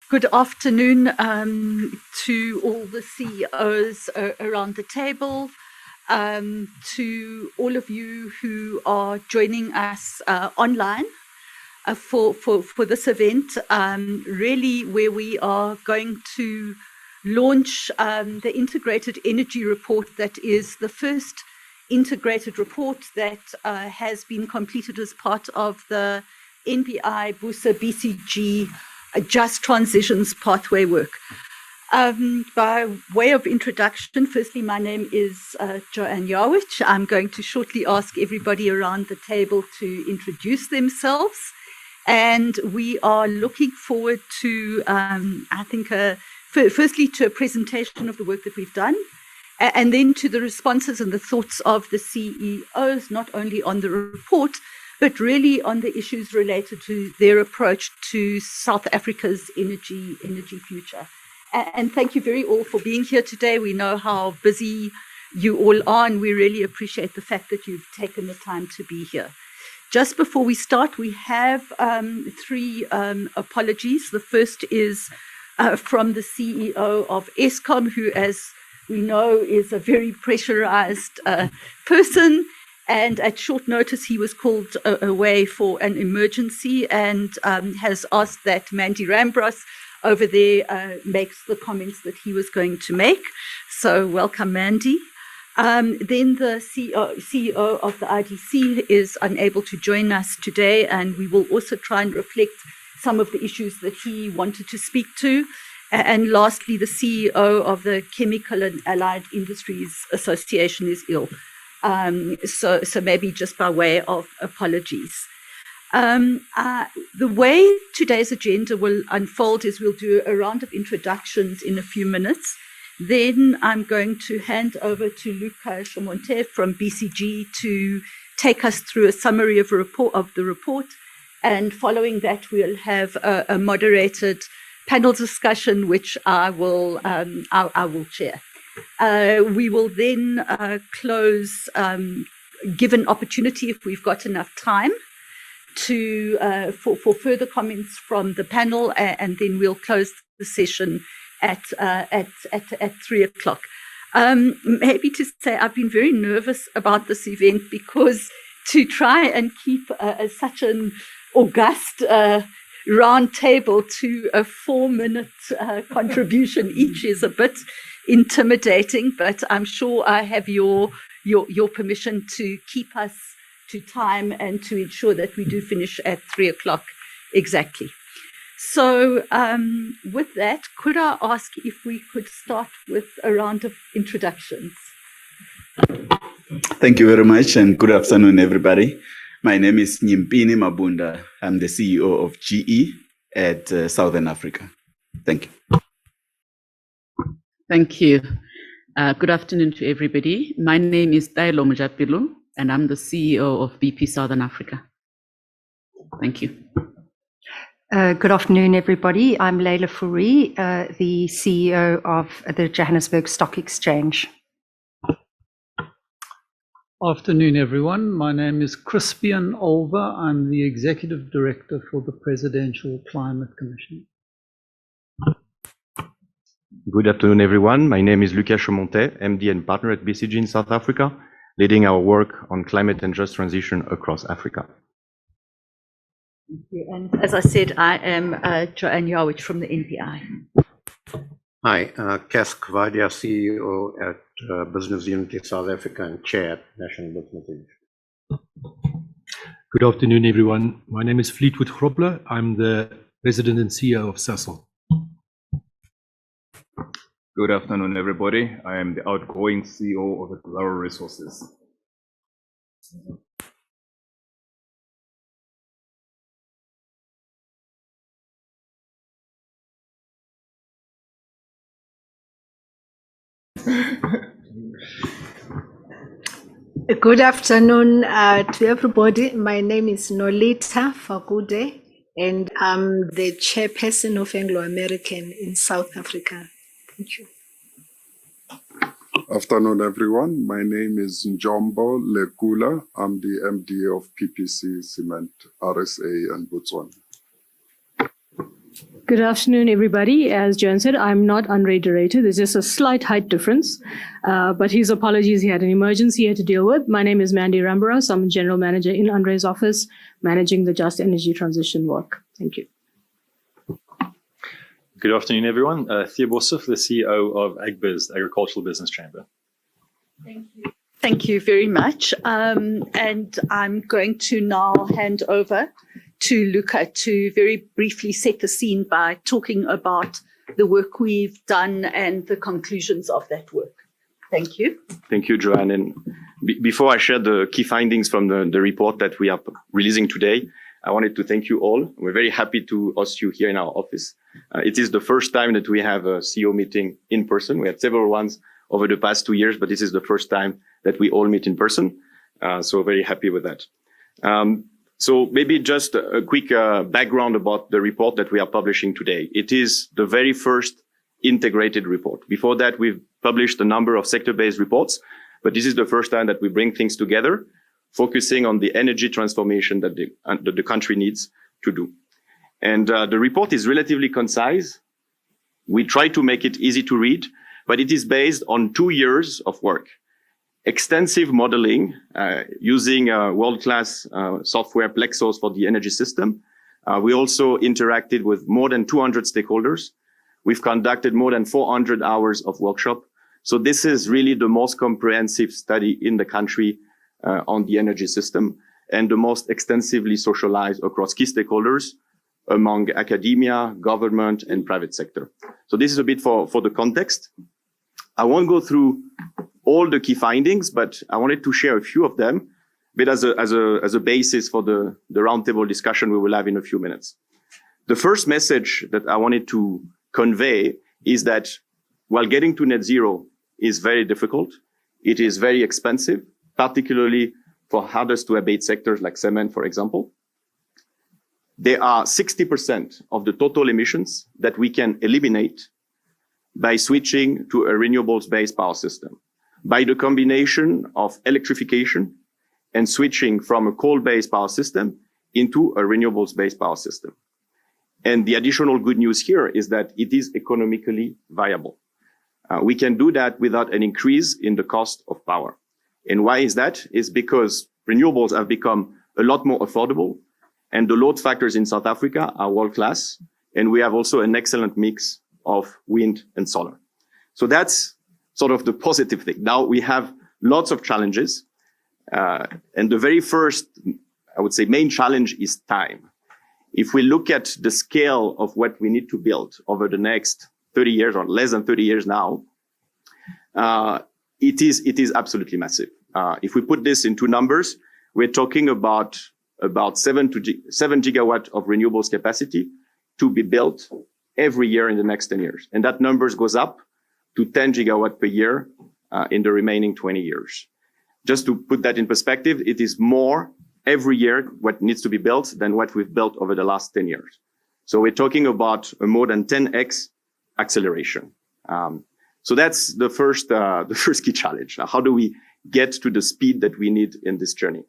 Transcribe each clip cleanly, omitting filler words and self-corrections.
Good afternoon to all the CEOs around the table, to all of you who are joining us online for this event, really where we are going to launch the Integrated Energy Report that is the first integrated report that has been completed as part of the NBI BUSA BCG Just Transitions Pathway work. By way of introduction, firstly, my name is Joanne Yawich. I'm going to shortly ask everybody around the table to introduce themselves. And we are looking forward to, firstly, to a presentation of the work that we've done, and then to the responses and the thoughts of the CEOs, not only on the report, but really on the issues related to their approach to South Africa's energy future. And thank you very all for being here today. We know how busy you all are, and we really appreciate the fact that you've taken the time to be here. Just before we start, we have three apologies. The first is from the CEO of Eskom, who, as we know, is a very pressurized person. And at short notice, he was called away for an emergency and has asked that Mandy Rambros over there makes the comments that he was going to make. So welcome, Mandy. Then the CEO of the IDC is unable to join us today, and we will also try and reflect some of the issues that he wanted to speak to. And lastly, the CEO of the Chemical and Allied Industries Association is ill. So maybe just by way of apologies. The way today's agenda will unfold is we'll do a round of introductions in a few minutes. Then I'm going to hand over to Luca Chamontet from BCG to take us through a summary of the report. And following that, we'll have a moderated panel discussion, which I will chair. We will then close, give an opportunity, if we've got enough time, for further comments from the panel, and then we'll close the session at 3 o'clock. Maybe to say I've been very nervous about this event, because to try and keep such an august round table to a 4-minute contribution each is a bit intimidating, but I'm sure I have your permission to keep us to time and to ensure that we do finish at 3 o'clock exactly. So with that, could I ask if we could start with a round of introductions? Thank you very much, and good afternoon, everybody. My name is Nyimpini Mabunda. I'm the CEO of GE at Southern Africa. Thank you. Thank you. Good afternoon to everybody. My name is Taelo Mojapilu, and I'm the CEO of BP Southern Africa. Thank you. Good afternoon, everybody. I'm Leila Fourie, the CEO of the Johannesburg Stock Exchange. Afternoon, everyone. My name is Crispian Olver. I'm the Executive Director for the Presidential Climate Commission. Good afternoon, everyone. My name is Luca Chamontet, MD and partner at BCG in South Africa, leading our work on climate and just transition across Africa. Thank you. And as I said, I am Joanne Yawich from the NPI. Hi, Kes Kvadia, CEO at Business Unity South Africa and Chair at National Business Unity. Good afternoon, everyone. My name is Fleetwood Grobler. I'm the President and CEO of Sasol. Good afternoon, everybody. I am the outgoing CEO of Exxaro Resources. Good afternoon to everybody. My name is Nolita Fakude, and I'm the chairperson of Anglo American in South Africa. Thank you. Afternoon, everyone. My name is Njombo Lekula. I'm the MD of PPC Cement, RSA, and Botswana. Good afternoon, everybody. As Joan said, I'm not Andre de Ruyter. There's just a slight height difference, but his apologies. He had an emergency he had to deal with. My name is Mandy Rambaras. I'm General Manager in Andre's office, managing the Just Energy Transition work. Thank you. Good afternoon, everyone. Theo Boshoff, the CEO of AgBiz, the Agricultural Business Chamber. Thank you. Thank you very much. And I'm going to now hand over to Luca to very briefly set the scene by talking about the work we've done and the conclusions of that work. Thank you. Thank you, Joanne. And before I share the key findings from the report that we are releasing today, I wanted to thank you all. We're very happy to host you here in our office. It is the first time that we have a CEO meeting in person. We had several ones over the past 2 years, but this is the first time that we all meet in person. So very happy with that. So maybe just a quick background about the report that we are publishing today. It is the very first integrated report. Before that, we've published a number of sector-based reports, but this is the first time that we bring things together, focusing on the energy transformation that the country needs to do. And the report is relatively concise. We try to make it easy to read, but it is based on 2 years of work. Extensive modeling using world-class software Plexos for the energy system. We also interacted with more than 200 stakeholders. We've conducted more than 400 hours of workshop. So this is really the most comprehensive study in the country on the energy system and the most extensively socialized across key stakeholders among academia, government, and private sector. So this is a bit for the context. I won't go through all the key findings, but I wanted to share a few of them, but as a basis for the roundtable discussion we will have in a few minutes. The first message that I wanted to convey is that while getting to net zero is very difficult, it is very expensive, particularly for hardest to abate sectors like cement, for example. There are 60% of the total emissions that we can eliminate by switching to a renewables-based power system, by the combination of electrification and switching from a coal-based power system into a renewables-based power system. And the additional good news here is that it is economically viable. We can do that without an increase in the cost of power. And why is that? It's because renewables have become a lot more affordable, and the load factors in South Africa are world-class, and we have also an excellent mix of wind and solar. So that's sort of the positive thing. Now we have lots of challenges. And the very first, I would say, main challenge is time. If we look at the scale of what we need to build over the next 30 years or less than 30 years now, it is absolutely massive. If we put this into numbers, we're talking about 7 gigawatt of renewables capacity to be built every year in the next 10 years. And that numbers goes up to 10 gigawatt per year in the remaining 20 years. Just to put that in perspective, it is more every year what needs to be built than what we've built over the last 10 years. So we're talking about a more than 10x acceleration. So that's the first key challenge. How do we get to the speed that we need in this journey?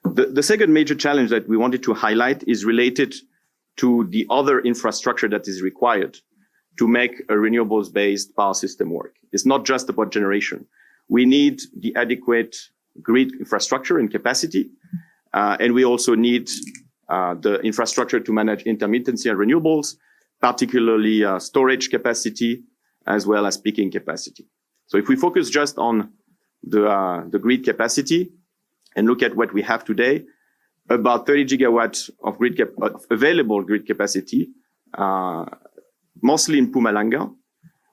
The second major challenge that we wanted to highlight is related to the other infrastructure that is required to make a renewables-based power system work. It's not just about generation. We need the adequate grid infrastructure and capacity, and we also need the infrastructure to manage intermittency and renewables, particularly storage capacity, as well as peaking capacity. So if we focus just on the grid capacity and look at what we have today, about 30 gigawatts of available grid capacity, mostly in Mpumalanga,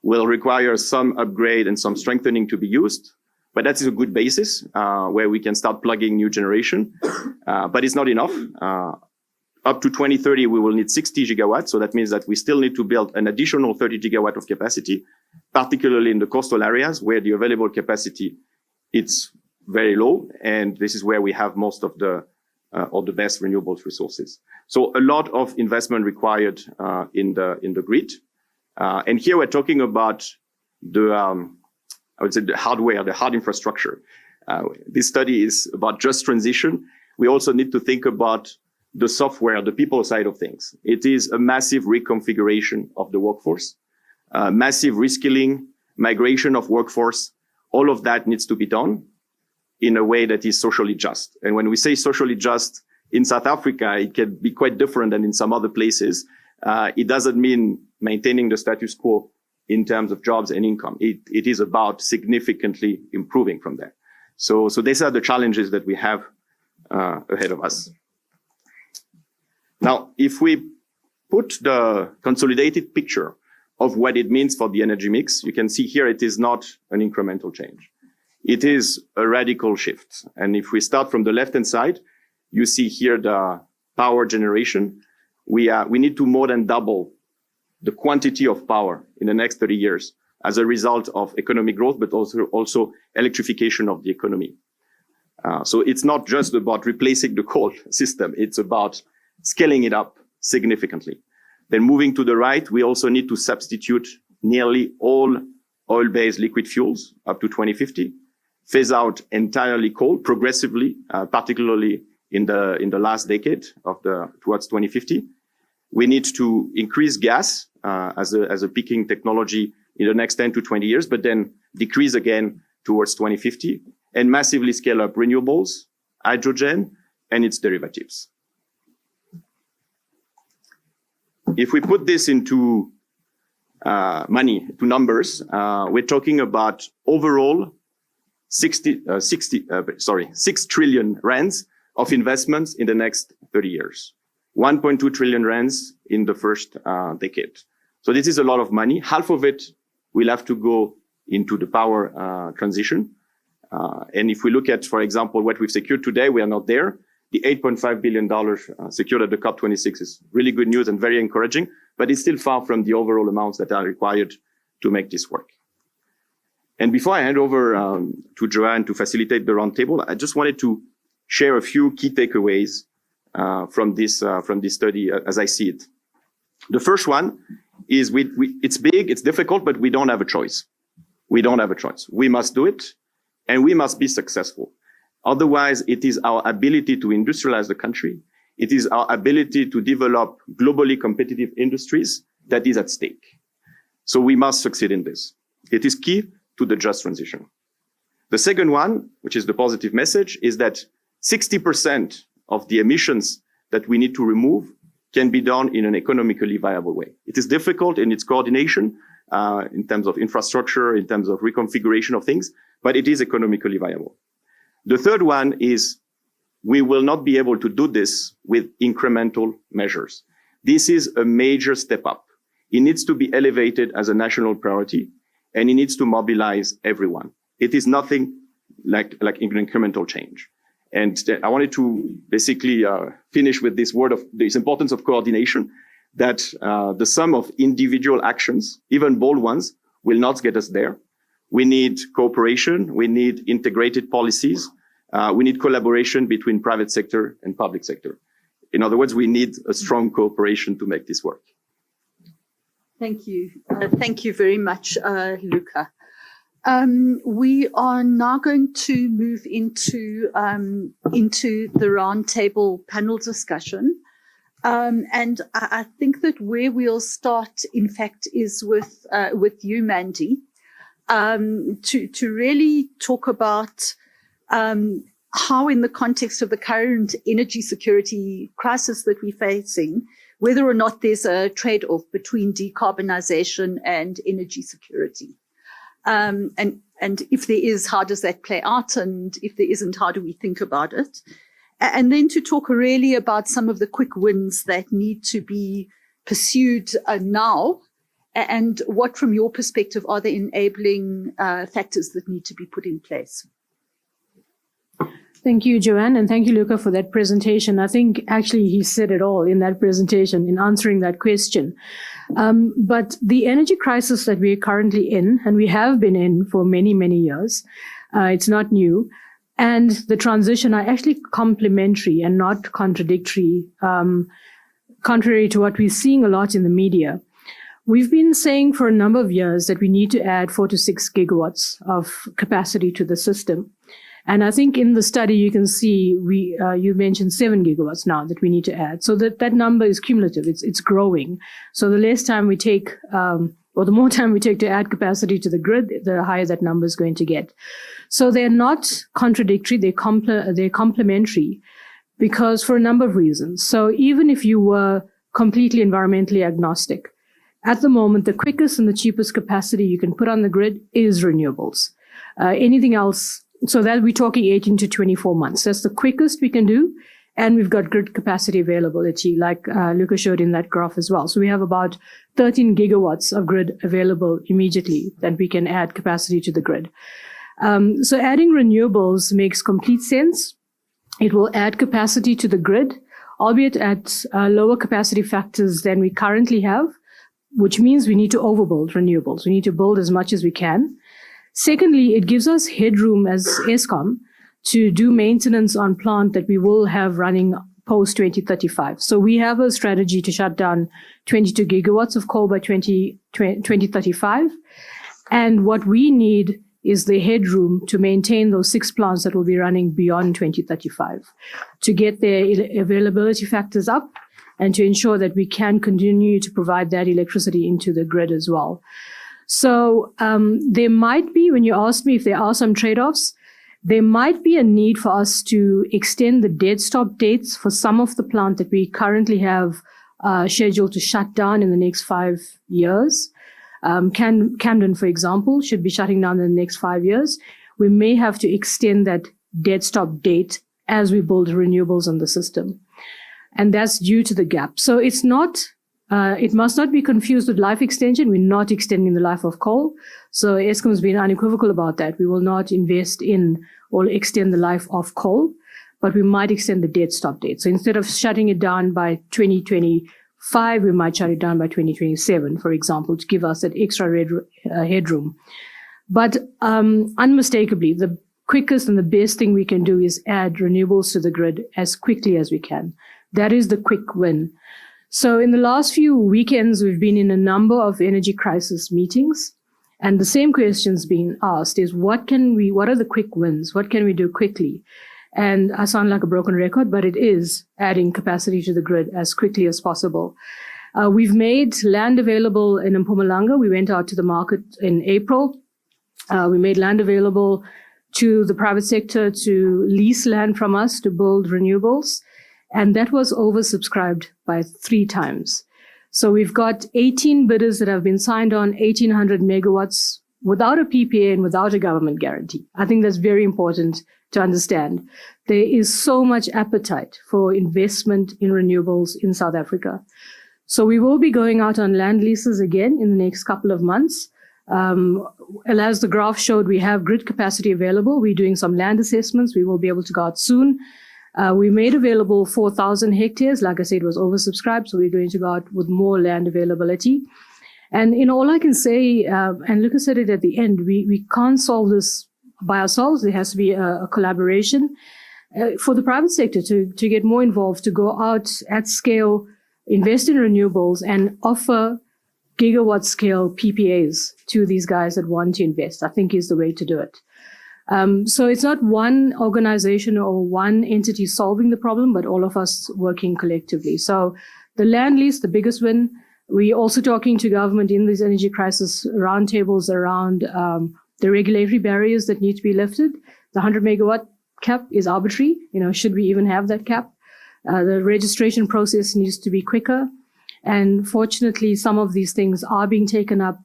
will require some upgrade and some strengthening to be used. But that is a good basis where we can start plugging new generation. But it's not enough. Up to 2030, we will need 60 gigawatts. So that means that we still need to build an additional 30 gigawatt of capacity, particularly in the coastal areas where the available capacity is very low. And this is where we have most of the best renewables resources. So a lot of investment required in the grid. And here we're talking about I would say the hardware, the hard infrastructure. This study is about just transition. We also need to think about the software, the people side of things. It is a massive reconfiguration of the workforce, massive reskilling, migration of workforce. All of that needs to be done in a way that is socially just. And when we say socially just in South Africa, it can be quite different than in some other places. It doesn't mean maintaining the status quo in terms of jobs and income. It is about significantly improving from there. So these are the challenges that we have ahead of us. Now, if we put the consolidated picture of what it means for the energy mix, you can see here it is not an incremental change. It is a radical shift. And if we start from the left-hand side, you see here the power generation. We need to more than double the quantity of power in the next 30 years as a result of economic growth, but also electrification of the economy. So it's not just about replacing the coal system. It's about scaling it up significantly. Then moving to the right, we also need to substitute nearly all oil-based liquid fuels up to 2050, phase out entirely coal progressively, particularly in the last decade towards 2050. We need to increase gas as a peaking technology in the next 10 to 20 years, but then decrease again towards 2050 and massively scale up renewables, hydrogen, and its derivatives. If we put this into money, to numbers, we're talking about overall 6 trillion rands of investments in the next 30 years. 1.2 trillion rands in the first decade. So this is a lot of money. Half of it will have to go into the power transition. And if we look at, for example, what we've secured today, we are not there. The $8.5 billion secured at the COP26 is really good news and very encouraging, but it's still far from the overall amounts that are required to make this work. And before I hand over to Joanne to facilitate the roundtable, I just wanted to share a few key takeaways from this study as I see it. The first one is it's big, it's difficult, but we don't have a choice. We don't have a choice. We must do it, and we must be successful. Otherwise, it is our ability to industrialize the country. It is our ability to develop globally competitive industries that is at stake. So we must succeed in this. It is key to the just transition. The second one, which is the positive message, is that 60% of the emissions that we need to remove can be done in an economically viable way. It is difficult in its coordination, in terms of infrastructure, in terms of reconfiguration of things, but it is economically viable. The third one is we will not be able to do this with incremental measures. This is a major step up. It needs to be elevated as a national priority, and it needs to mobilize everyone. It is nothing like incremental change. And I wanted to basically finish with this word of this importance of coordination, that the sum of individual actions, even bold ones, will not get us there. We need cooperation. We need integrated policies. We need collaboration between private sector and public sector. In other words, we need a strong cooperation to make this work. Thank you. Thank you very much, Luca. We are now going to move into the roundtable panel discussion. And I think that where we'll start, in fact, is with you, Mandy, to really talk about how, in the context of the current energy security crisis that we're facing, whether or not there's a trade-off between decarbonization and energy security. And if there is, how does that play out? And if there isn't, how do we think about it? And then to talk really about some of the quick wins that need to be pursued now, and what, from your perspective, are the enabling factors that need to be put in place. Thank you, Joanne, and thank you, Luca, for that presentation. I think actually he said it all in that presentation in answering that question. But the energy crisis that we're currently in, and we have been in for many, many years, it's not new, and the transition are actually complementary and not contradictory, contrary to what we're seeing a lot in the media. We've been saying for a number of years that we need to add 4 to 6 gigawatts of capacity to the system. And I think in the study, you can see you mentioned 7 gigawatts now that we need to add. So that number is cumulative. It's growing. So the less time we take, or the more time we take to add capacity to the grid, the higher that number is going to get. So they're not contradictory. They're complementary, because for a number of reasons. So even if you were completely environmentally agnostic, at the moment, the quickest and the cheapest capacity you can put on the grid is renewables. Anything else, so that we're talking 18 to 24 months. That's the quickest we can do. And we've got grid capacity availability, like Luca showed in that graph as well. So we have about 13 gigawatts of grid available immediately that we can add capacity to the grid. So adding renewables makes complete sense. It will add capacity to the grid, albeit at lower capacity factors than we currently have, which means we need to overbuild renewables. We need to build as much as we can. Secondly, it gives us headroom as Eskom to do maintenance on plant that we will have running post 2035. So we have a strategy to shut down 22 gigawatts of coal by 2035. And what we need is the headroom to maintain those 6 plants that will be running beyond 2035, to get their availability factors up and to ensure that we can continue to provide that electricity into the grid as well. So there might be, when you asked me if there are some trade-offs, there might be a need for us to extend the dead stop dates for some of the plant that we currently have scheduled to shut down in the next 5 years. Camden, for example, should be shutting down in the next 5 years. We may have to extend that dead stop date as we build renewables on the system. And that's due to the gap. So it's not, it must not be confused with life extension. We're not extending the life of coal. So Eskom has been unequivocal about that. We will not invest in or extend the life of coal, but we might extend the dead stop date. So instead of shutting it down by 2025, we might shut it down by 2027, for example, to give us that extra headroom. But unmistakably, the quickest and the best thing we can do is add renewables to the grid as quickly as we can. That is the quick win. So in the last few weekends, we've been in a number of energy crisis meetings, and the same questions being asked is what are the quick wins? What can we do quickly? And I sound like a broken record, but it is adding capacity to the grid as quickly as possible. We've made land available in Mpumalanga. We went out to the market in April. We made land available to the private sector to lease land from us to build renewables. And that was oversubscribed by 3 times. So we've got 18 bidders that have been signed on, 1,800 megawatts without a PPA and without a government guarantee. I think that's very important to understand. There is so much appetite for investment in renewables in South Africa. So we will be going out on land leases again in the next couple of months. As the graph showed, we have grid capacity available. We're doing some land assessments. We will be able to go out soon. We made available 4,000 hectares. Like I said, it was oversubscribed, so we're going to go out with more land availability. And all I can say, and Lucas said it at the end, we can't solve this by ourselves. There has to be a collaboration for the private sector to get more involved, to go out at scale, invest in renewables, and offer gigawatt scale PPAs to these guys that want to invest, I think is the way to do it. So it's not one organization or one entity solving the problem, but all of us working collectively. So the land lease, the biggest win. We're also talking to government in these energy crisis roundtables around the regulatory barriers that need to be lifted. The 100 megawatt cap is arbitrary. Should we even have that cap? The registration process needs to be quicker. And fortunately, some of these things are being taken up.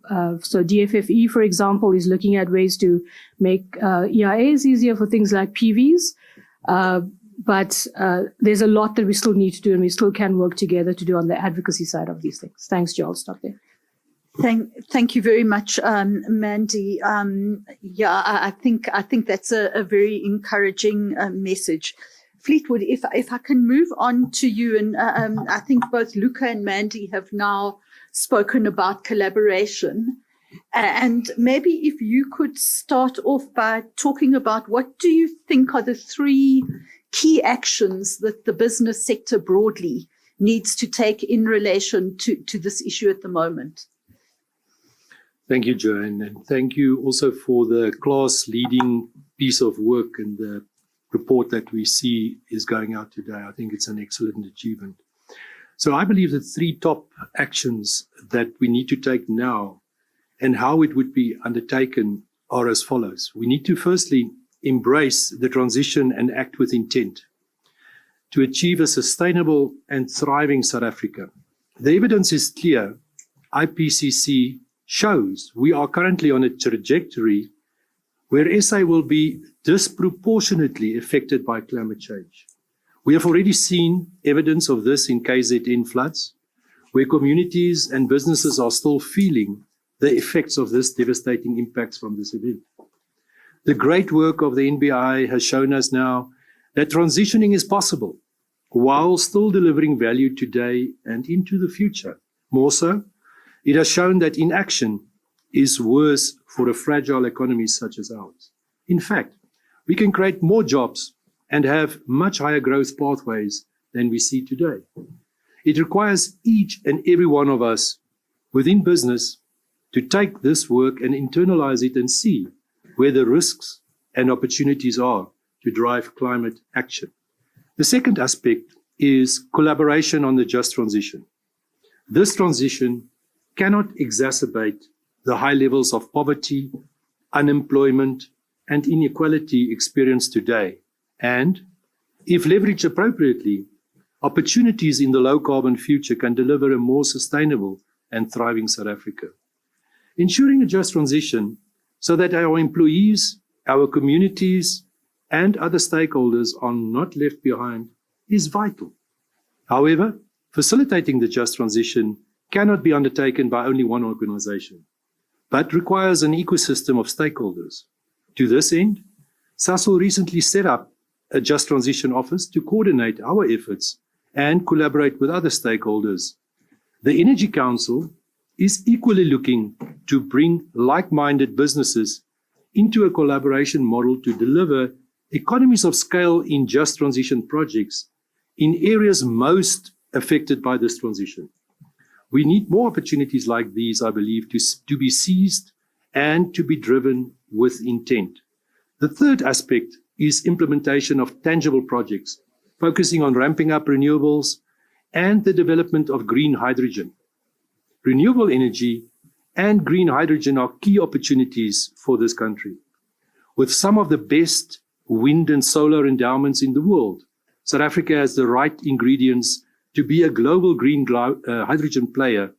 So DFFE, for example, is looking at ways to make EIAs easier for things like PVs. But there's a lot that we still need to do, and we still can work together to do on the advocacy side of these things. Thanks, Joe. I'll stop there. Thank you very much, Mandy. I think that's a very encouraging message. Fleetwood, if I can move on to you, and I think both Luca and Mandy have now spoken about collaboration, and maybe if you could start off by talking about what do you think are the 3 key actions that the business sector broadly needs to take in relation to this issue at the moment? Thank you, Joanne, and thank you also for the class-leading piece of work and the report that we see is going out today. I think it's an excellent achievement. So I believe the three top actions that we need to take now and how it would be undertaken are as follows. We need to firstly embrace the transition and act with intent to achieve a sustainable and thriving South Africa. The evidence is clear. IPCC shows we are currently on a trajectory where SA will be disproportionately affected by climate change. We have already seen evidence of this in KZN floods, where communities and businesses are still feeling the effects of this devastating impacts from this event. The great work of the NBI has shown us now that transitioning is possible while still delivering value today and into the future. More so, it has shown that inaction is worse for a fragile economy such as ours. In fact, we can create more jobs and have much higher growth pathways than we see today. It requires each and every one of us within business to take this work and internalize it and see where the risks and opportunities are to drive climate action. The second aspect is collaboration on the just transition. This transition cannot exacerbate the high levels of poverty, unemployment, and inequality experienced today. And if leveraged appropriately, opportunities in the low-carbon future can deliver a more sustainable and thriving South Africa. Ensuring a just transition so that our employees, our communities, and other stakeholders are not left behind is vital. However, facilitating the just transition cannot be undertaken by only one organization, but requires an ecosystem of stakeholders. To this end, Sasol recently set up a Just Transition Office to coordinate our efforts and collaborate with other stakeholders. The Energy Council is equally looking to bring like-minded businesses into a collaboration model to deliver economies of scale in just transition projects in areas most affected by this transition. We need more opportunities like these, I believe, to be seized and to be driven with intent. The third aspect is implementation of tangible projects, focusing on ramping up renewables and the development of green hydrogen. Renewable energy and green hydrogen are key opportunities for this country. With some of the best wind and solar endowments in the world, South Africa has the right ingredients to be a global green hydrogen player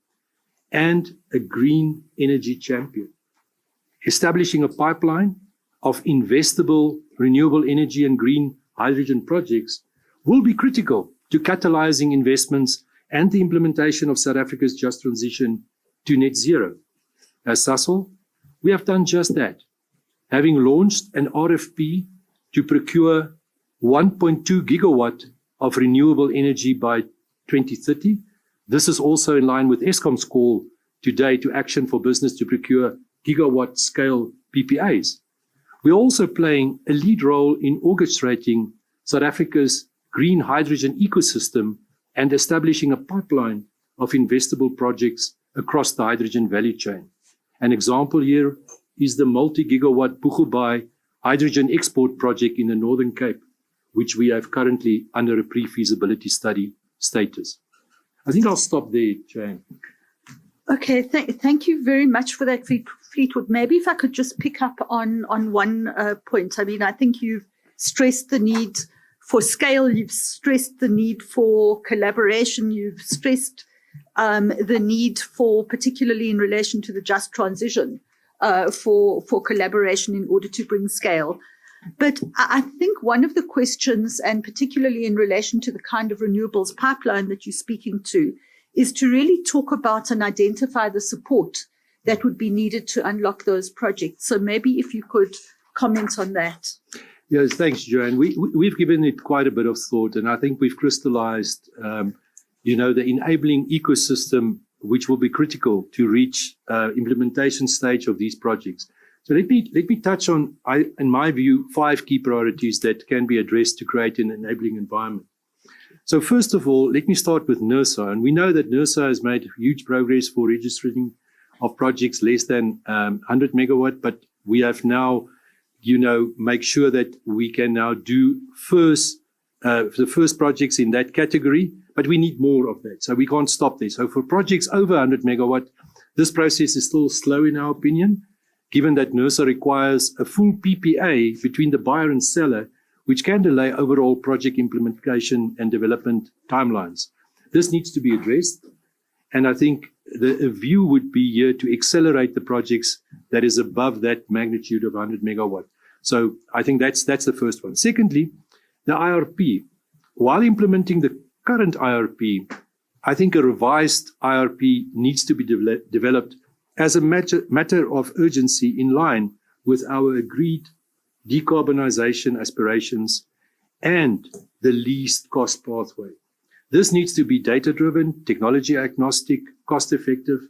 and a green energy champion. Establishing a pipeline of investable renewable energy and green hydrogen projects will be critical to catalyzing investments and the implementation of South Africa's just transition to net zero. As Sasol, we have done just that, having launched an RFP to procure 1.2 gigawatt of renewable energy by 2030. This is also in line with Eskom's call today to action for business to procure gigawatt scale PPAs. We're also playing a lead role in orchestrating South Africa's green hydrogen ecosystem and establishing a pipeline of investable projects across the hydrogen value chain. An example here is the multi-gigawatt Boegoebaai hydrogen export project in the Northern Cape, which we have currently under a pre-feasibility study status. I think I'll stop there, Jane. Okay, thank you very much for that, Fleetwood. Maybe if I could just pick up on one point. I mean, I think you've stressed the need for scale, you've stressed the need for collaboration, you've stressed the need for, particularly in relation to the just transition, for collaboration in order to bring scale. But I think one of the questions, and particularly in relation to the kind of renewables pipeline that you're speaking to, is to really talk about and identify the support that would be needed to unlock those projects. So maybe if you could comment on that. Yes, thanks, Joanne. We've given it quite a bit of thought, and I think we've crystallized, the enabling ecosystem, which will be critical to reach implementation stage of these projects. So let me touch on, in my view, 5 key priorities that can be addressed to create an enabling environment. So first of all, let me start with NERSA. And we know that NERSA has made huge progress for registering of projects less than 100 megawatt, but we have now, make sure that we can now do the first projects in that category, but we need more of that. So we can't stop there. So for projects over 100 megawatt, this process is still slow in our opinion, given that NERSA requires a full PPA between the buyer and seller, which can delay overall project implementation and development timelines. This needs to be addressed. And I think the view would be here to accelerate the projects that is above that magnitude of 100 megawatt. So I think that's the first one. Secondly, the IRP. While implementing the current IRP, I think a revised IRP needs to be developed as a matter of urgency in line with our agreed decarbonization aspirations and the least cost pathway. This needs to be data-driven, technology agnostic, cost-effective,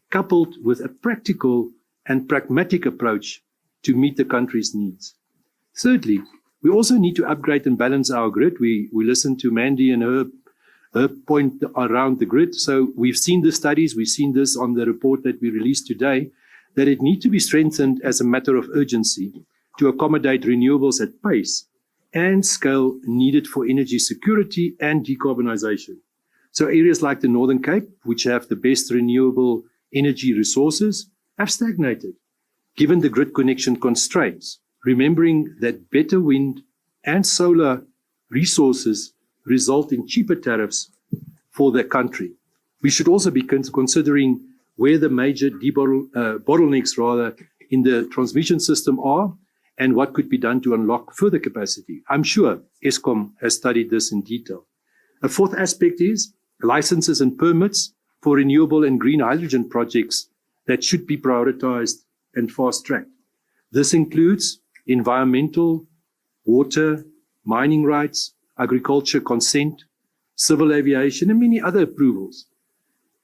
coupled with a practical and pragmatic approach to meet the country's needs. Thirdly, we also need to upgrade and balance our grid. We listened to Mandy and her point around the grid. So we've seen the studies, we've seen this on the report that we released today, that it needs to be strengthened as a matter of urgency to accommodate renewables at pace and scale needed for energy security and decarbonization. So areas like the Northern Cape, which have the best renewable energy resources, have stagnated, given the grid connection constraints, remembering that better wind and solar resources result in cheaper tariffs for the country. We should also be considering where the major bottlenecks in the transmission system are and what could be done to unlock further capacity. I'm sure Eskom has studied this in detail. A fourth aspect is licenses and permits for renewable and green hydrogen projects that should be prioritized and fast-tracked. This includes environmental, water, mining rights, agriculture consent, civil aviation, and many other approvals.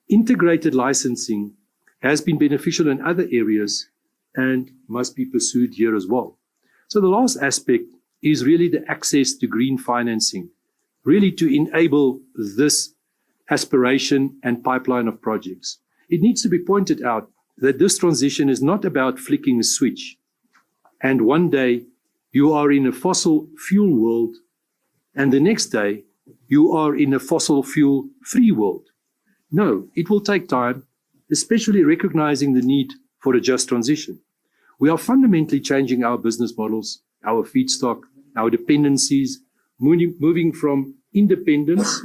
Integrated licensing has been beneficial in other areas and must be pursued here as well. So the last aspect is really the access to green financing, really to enable this aspiration and pipeline of projects. It needs to be pointed out that this transition is not about flicking a switch and one day you are in a fossil fuel world and the next day you are in a fossil fuel free world. No, it will take time, especially recognizing the need for a just transition. We are fundamentally changing our business models, our feedstock, our dependencies, moving from independence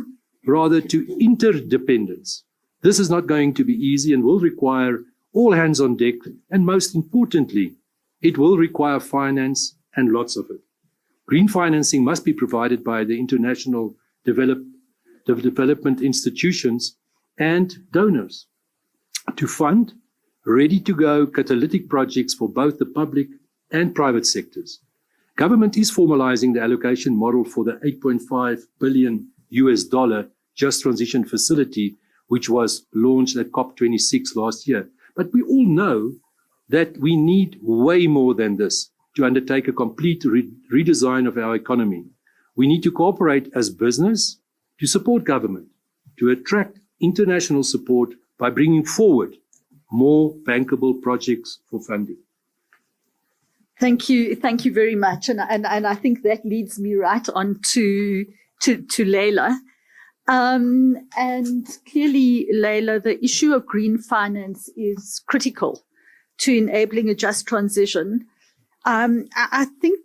rather to interdependence. This is not going to be easy and will require all hands on deck, and most importantly, it will require finance and lots of it. Green financing must be provided by the international development institutions and donors to fund ready-to-go catalytic projects for both the public and private sectors. Government is formalizing the allocation model for the $8.5 billion Just Transition Facility, which was launched at COP26 last year. But we all know that we need way more than this to undertake a complete redesign of our economy. We need to cooperate as business to support government, to attract international support by bringing forward more bankable projects for funding. Thank you very much, and I think that leads me right on to Leila. And clearly, Leila, the issue of green finance is critical to enabling a just transition. I think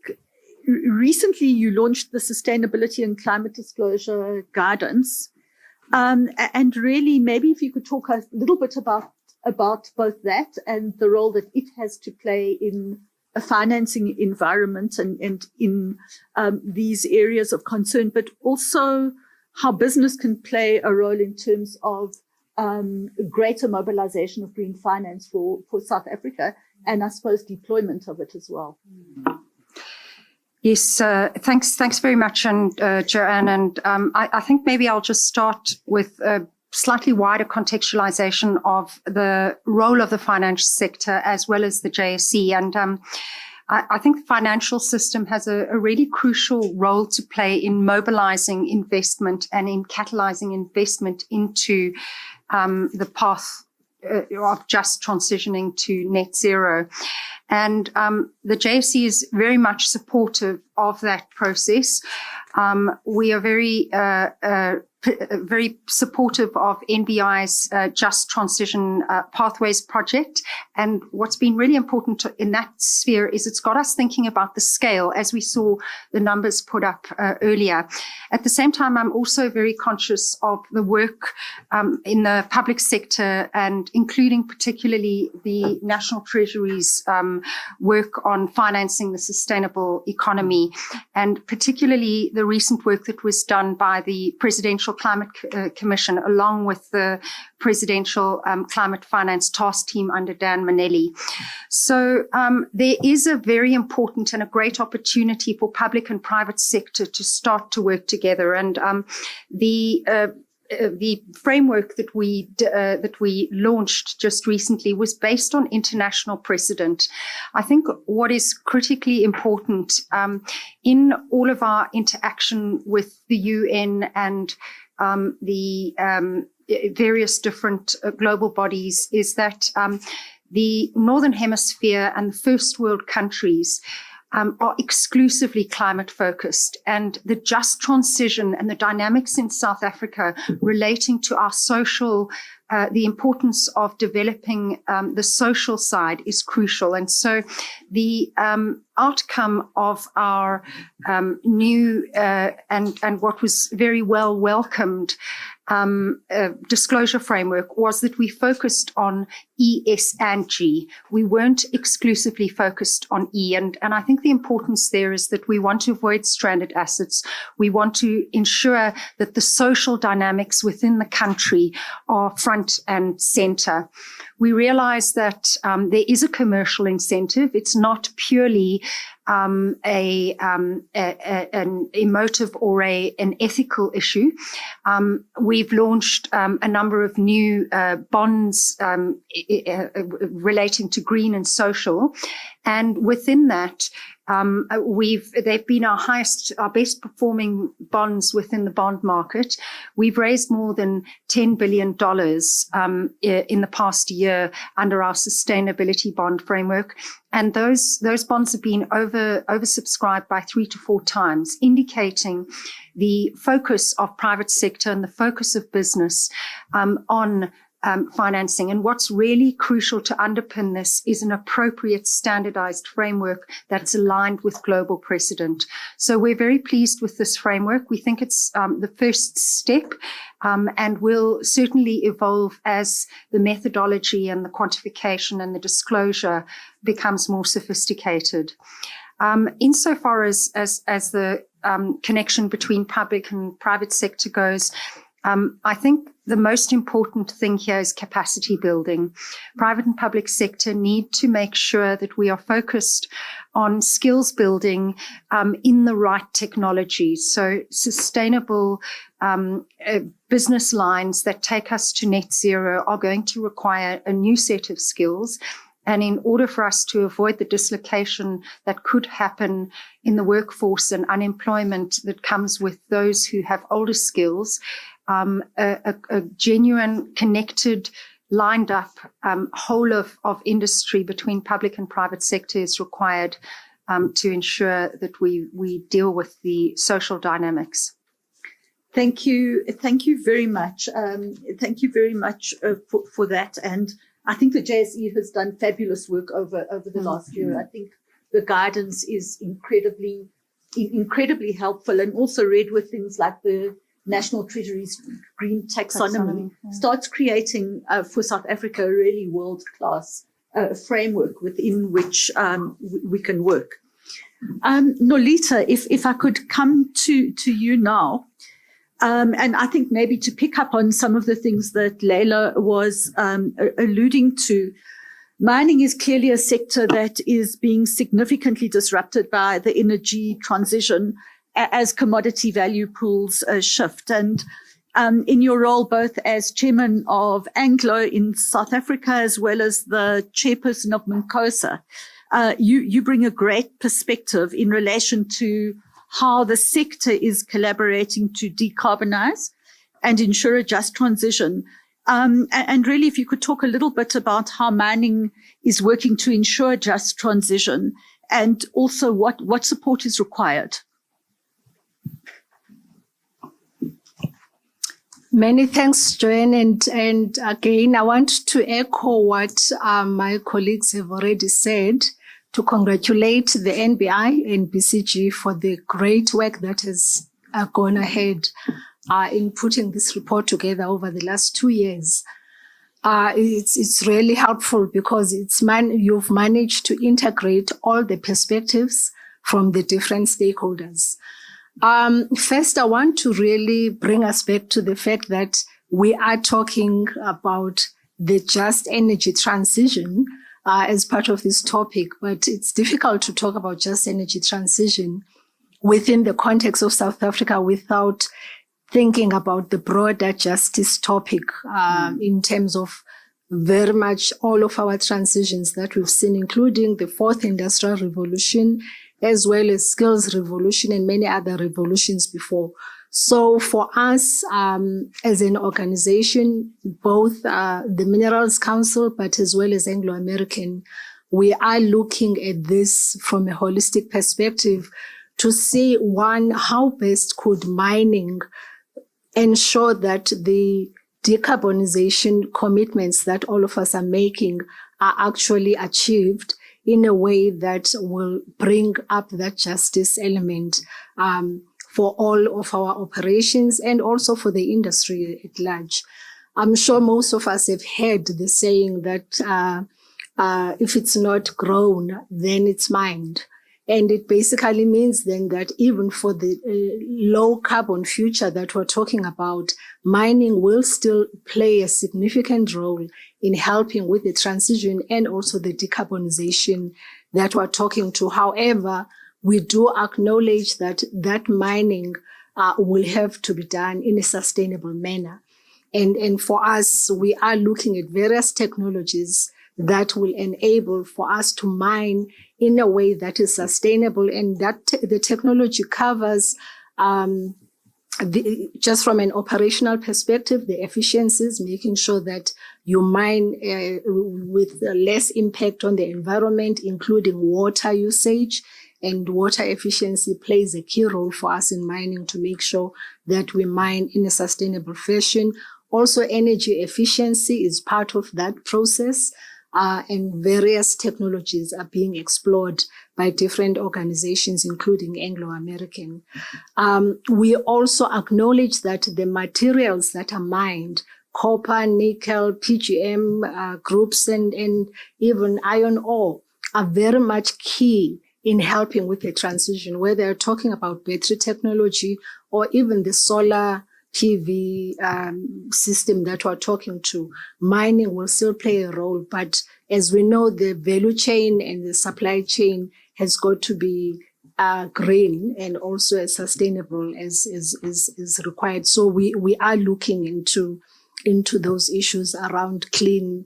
recently you launched the Sustainability and Climate Disclosure Guidance, and really maybe if you could talk a little bit about both that and the role that it has to play in a financing environment and in these areas of concern, but also how business can play a role in terms of greater mobilization of green finance for South Africa, and I suppose deployment of it as well. Yes, thanks very much, and Joanne. And I think maybe I'll just start with a slightly wider contextualization of the role of the financial sector as well as the JSE. And I think the financial system has a really crucial role to play in mobilizing investment and in catalyzing investment into the path of just transitioning to net zero. And the JSE is very much supportive of that process. We are very supportive of NBI's Just Transition Pathways project. And what's been really important in that sphere is it's got us thinking about the scale, as we saw the numbers put up earlier. At the same time, I'm also very conscious of the work in the public sector, and including particularly the National Treasury's work on financing the sustainable economy, and particularly the recent work that was done by the Presidential Climate Commission, along with the Presidential Climate Finance Task Team under Dan Manelli. So there is a very important and a great opportunity for public and private sector to start to work together. And the framework that we launched just recently was based on international precedent. I think what is critically important in all of our interaction with the UN and the various different global bodies is that the Northern Hemisphere and the first world countries are exclusively climate focused, and the just transition and the dynamics in South Africa relating to our social, the importance of developing the social side is crucial. And so the outcome of our new and what was very well welcomed disclosure framework was that we focused on E, S, and G. We weren't exclusively focused on E. And I think the importance there is that we want to avoid stranded assets. We want to ensure that the social dynamics within the country are front and center. We realize that there is a commercial incentive. It's not purely an emotive or an ethical issue. We've launched a number of new bonds relating to green and social, and within that, they've been our best performing bonds within the bond market. We've raised more than $10 billion in the past year under our sustainability bond framework. And those bonds have been oversubscribed by 3 to 4 times, indicating the focus of private sector and the focus of business on financing. And what's really crucial to underpin this is an appropriate standardized framework that's aligned with global precedent. So we're very pleased with this framework. We think it's the first step and will certainly evolve as the methodology and the quantification and the disclosure becomes more sophisticated. Insofar as the connection between public and private sector goes, I think the most important thing here is capacity building. Private and public sector need to make sure that we are focused on skills building in the right technologies. So sustainable business lines that take us to net zero are going to require a new set of skills. And in order for us to avoid the dislocation that could happen in the workforce and unemployment that comes with those who have older skills, a genuine, connected, lined up whole of industry between public and private sector is required to ensure that we deal with the social dynamics. Thank you. Thank you very much. Thank you very much for that. And I think the JSE has done fabulous work over the last year. I think the guidance is incredibly helpful, and also read with things like the National Treasury's green taxonomy starts creating for South Africa a really world-class framework within which we can work. Nolita, if I could come to you now, and I think maybe to pick up on some of the things that Leila was alluding to, mining is clearly a sector that is being significantly disrupted by the energy transition as commodity value pools shift. And in your role both as chairman of Anglo in South Africa as well as the chairperson of Minkosa, you bring a great perspective in relation to how the sector is collaborating to decarbonize and ensure a just transition And really, if you could talk a little bit about how mining is working to ensure just transition and also what support is required. Many thanks, Joanne. And again, I want to echo what my colleagues have already said, to congratulate the NBI and BCG for the great work that has gone ahead in putting this report together over the last 2 years. It's really helpful because you've managed to integrate all the perspectives from the different stakeholders. First, I want to really bring us back to the fact that we are talking about the just energy transition as part of this topic, but it's difficult to talk about just energy transition within the context of South Africa without thinking about the broader justice topic in terms of very much all of our transitions that we've seen, including the fourth industrial revolution, as well as skills revolution and many other revolutions before. So for us, as an organization, both the Minerals Council, but as well as Anglo American, we are looking at this from a holistic perspective to see, one, how best could mining ensure that the decarbonization commitments that all of us are making are actually achieved in a way that will bring up that justice element for all of our operations and also for the industry at large. I'm sure most of us have heard the saying that if it's not grown, then it's mined. And it basically means then that even for the low carbon future that we're talking about, mining will still play a significant role in helping with the transition and also the decarbonization that we're talking to. However, we do acknowledge that mining will have to be done in a sustainable manner. And for us, we are looking at various technologies that will enable for us to mine in a way that is sustainable, and that the technology covers just from an operational perspective, the efficiencies, making sure that you mine with less impact on the environment, including water usage, and water efficiency plays a key role for us in mining to make sure that we mine in a sustainable fashion. Also, energy efficiency is part of that process. And various technologies are being explored by different organizations, including Anglo American. We also acknowledge that the materials that are mined, copper, nickel, PGM groups, and even iron ore, are very much key in helping with the transition, whether they're talking about battery technology or even the solar PV system that we're talking to. Mining will still play a role, but as we know, the value chain and the supply chain has got to be green and also as sustainable as is required. So we are looking into those issues around clean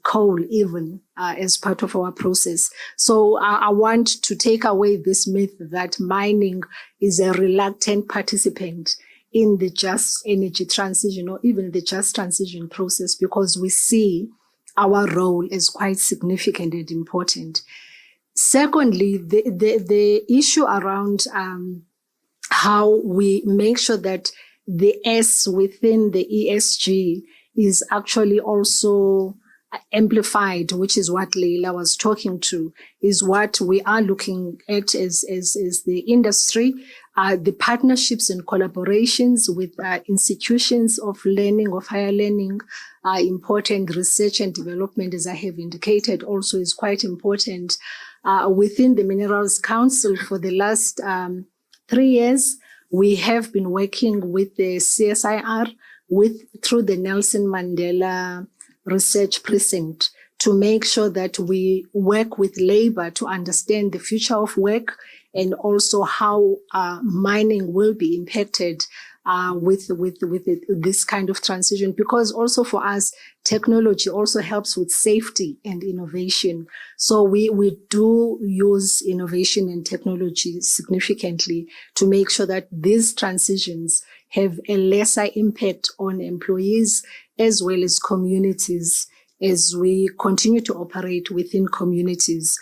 coal even as part of our process. So I want to take away this myth that mining is a reluctant participant in the just energy transition or even the just transition process, because we see our role as quite significant and important. Secondly, the issue around how we make sure that the S within the ESG is actually also amplified, which is what Leila was talking to, is what we are looking at as the industry, the partnerships and collaborations with institutions of learning, of higher learning, important research and development, as I have indicated, also is quite important. Within the Minerals Council for the last 3 years, we have been working with the CSIR through the Nelson Mandela Research Precinct to make sure that we work with labor to understand the future of work and also how mining will be impacted with this kind of transition. Because also for us, technology also helps with safety and innovation. So we do use innovation and technology significantly to make sure that these transitions have a lesser impact on employees as well as communities as we continue to operate within communities.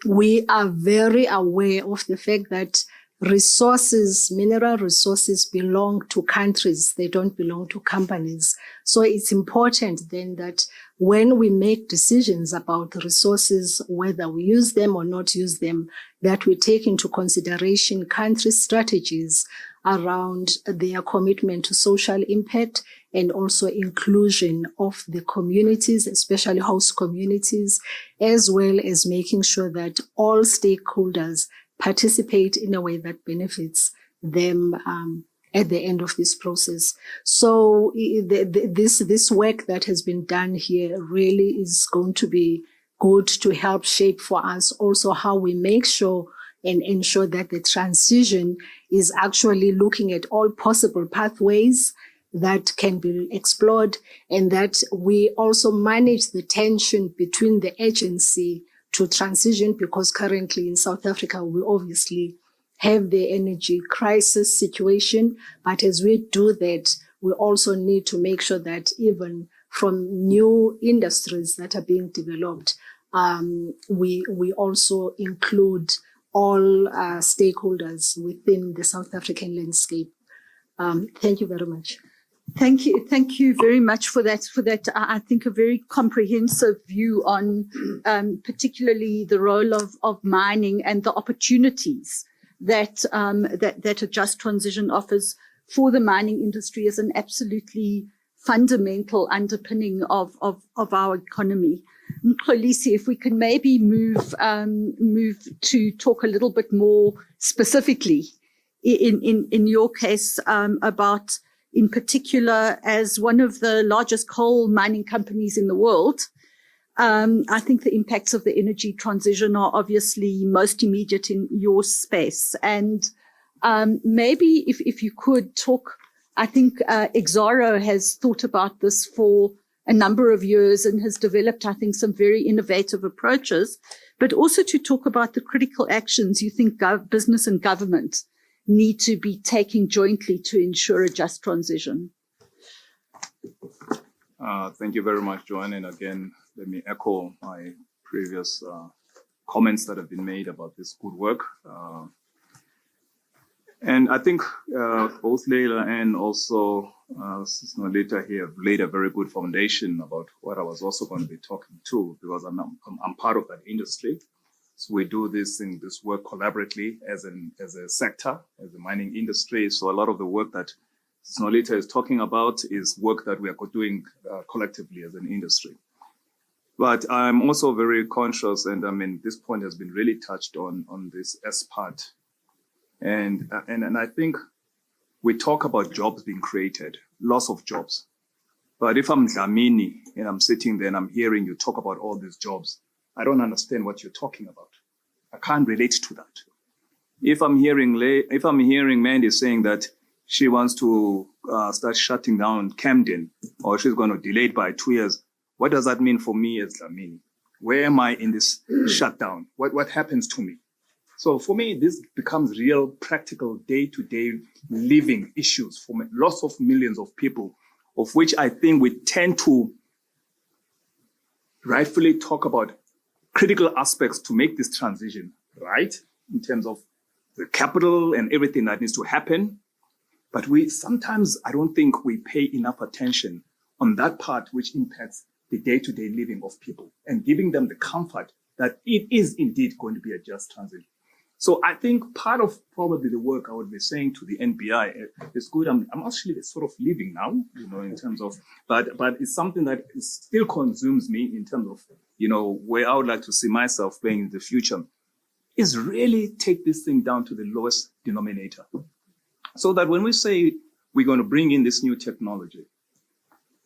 We are very aware of the fact that resources, mineral resources belong to countries. They don't belong to companies. So it's important then that when we make decisions about resources, whether we use them or not use them, that we take into consideration country strategies around their commitment to social impact and also inclusion of the communities, especially host communities, as well as making sure that all stakeholders participate in a way that benefits them at the end of this process. So this work that has been done here really is going to be good to help shape for us also how we make sure and ensure that the transition is actually looking at all possible pathways that can be explored, and that we also manage the tension between the agency to transition, because currently in South Africa, we obviously have the energy crisis situation. But as we do that, we also need to make sure that even from new industries that are being developed, we also include all stakeholders within the South African landscape. Thank you very much. Thank you very much for that. I think a very comprehensive view on particularly the role of mining and the opportunities that a just transition offers for the mining industry as an absolutely fundamental underpinning of our economy. Xolisi, if we can maybe move to talk a little bit more specifically in your case about, in particular, as one of the largest coal mining companies in the world, I think the impacts of the energy transition are obviously most immediate in your space. And maybe if you could talk, I think Exxaro has thought about this for a number of years and has developed, I think, some very innovative approaches, but also to talk about the critical actions you think business and government need to be taking jointly to ensure a just transition. Thank you very much, Joanne. And again, let me echo my previous comments that have been made about this good work. And I think both Leila and also Nolita here have laid a very good foundation about what I was also going to be talking to, because I'm part of that industry. So we do this work collaboratively as a sector, as a mining industry. So a lot of the work that Nolita is talking about is work that we are doing collectively as an industry. But I'm also very conscious, and I mean, this point has been really touched on this S part. And I think we talk about jobs being created, loss of jobs. But if I'm Dlamini and I'm sitting there and I'm hearing you talk about all these jobs, I don't understand what you're talking about. I can't relate to that. If I'm hearing Mandy saying that she wants to start shutting down Camden, or she's going to delay it by 2 years, what does that mean for me as Dlamini? Where am I in this shutdown? What happens to me? So for me, this becomes real, practical, day-to-day living issues for lots of millions of people, of which I think we tend to rightfully talk about critical aspects to make this transition right, in terms of the capital and everything that needs to happen. But sometimes I don't think we pay enough attention on that part which impacts the day-to-day living of people and giving them the comfort that it is indeed going to be a just transition. So I think part of probably the work I would be saying to the NBI is good. I'm actually sort of living now, in terms of, but it's something that still consumes me in terms of, where I would like to see myself playing in the future, is really take this thing down to the lowest denominator. So that when we say we're going to bring in this new technology,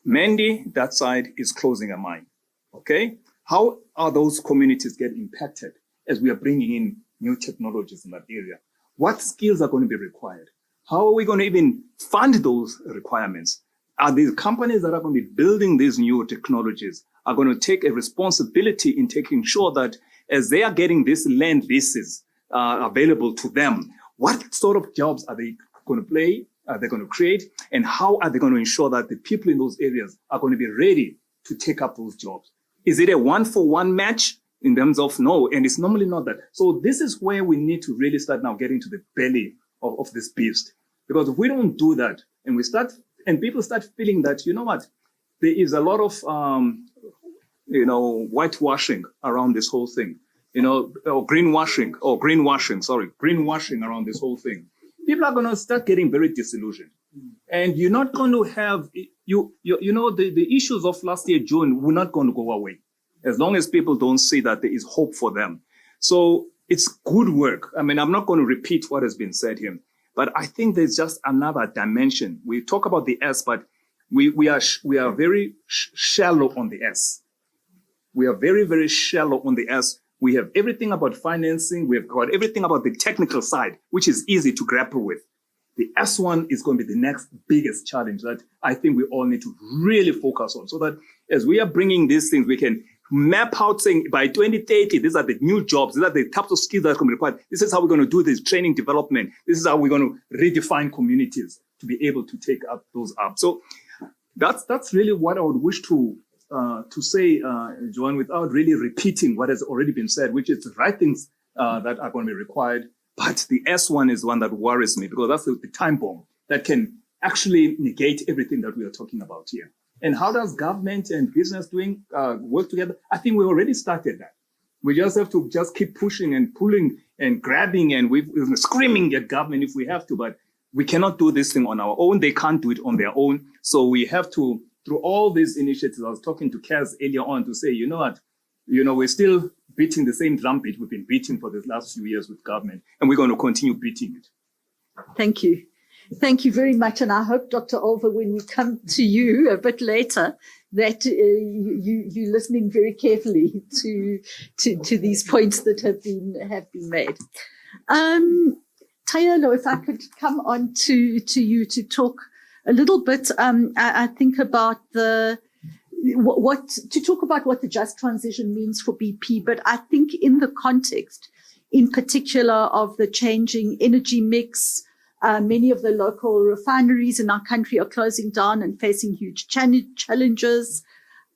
Mandy, that side is closing a mine, okay? How are those communities get impacted as we are bringing in new technologies in that area? What skills are going to be required? How are we going to even fund those requirements? are the companies that are going to be building these new technologies are going to take a responsibility in taking sure that as they are getting these land leases available to them, what sort of jobs are they going to play? Are they going to create? And how are they going to ensure that the people in those areas are going to be ready to take up those jobs? Is it a 1-for-1 match in terms of no? And it's normally not that. So this is where we need to really start now getting to the belly of this beast. Because if we don't do that and people start feeling that, you know what, there is a lot of, whitewashing around this whole thing, greenwashing around this whole thing. People are going to start getting very disillusioned. And you're not going to have, the issues of last year, June, we're not going to go away as long as people don't see that there is hope for them. So it's good work. I mean, I'm not going to repeat what has been said here, but I think there's just another dimension. We talk about the S, but we are very shallow on the S. We are very, very shallow on the S. We have everything about financing. We have got everything about the technical side, which is easy to grapple with. The S1 is going to be the next biggest challenge that I think we all need to really focus on, so that as we are bringing these things, we can map out saying by 2030, these are the new jobs, these are the types of skills that are going to be required. This is how we're going to do this training development. This is how we're going to redefine communities to be able to take up those up. So that's really what I would wish to say, Joanne, without really repeating what has already been said, which is the right things that are going to be required. But the S1 is one that worries me, because that's the time bomb that can actually negate everything that we are talking about here. And how does government and business work together? I think we already started that. We just have to just keep pushing and pulling and grabbing, and we're screaming at government if we have to, but we cannot do this thing on our own. They can't do it on their own. So we have to, through all these initiatives, I was talking to Kaz earlier on to say, you know what, we're still beating the same drumbeat we've been beating for the last few years with government, and we're going to continue beating it. Thank you. Thank you very much. And I hope, Dr. Olver, when we come to you a bit later, that you're listening very carefully to these points that have been made. Tayalo, if I could come on to you to talk a little bit, I think about to talk about what the just transition means for BP, but I think in the context, in particular, of the changing energy mix. Many of the local refineries in our country are closing down and facing huge challenges.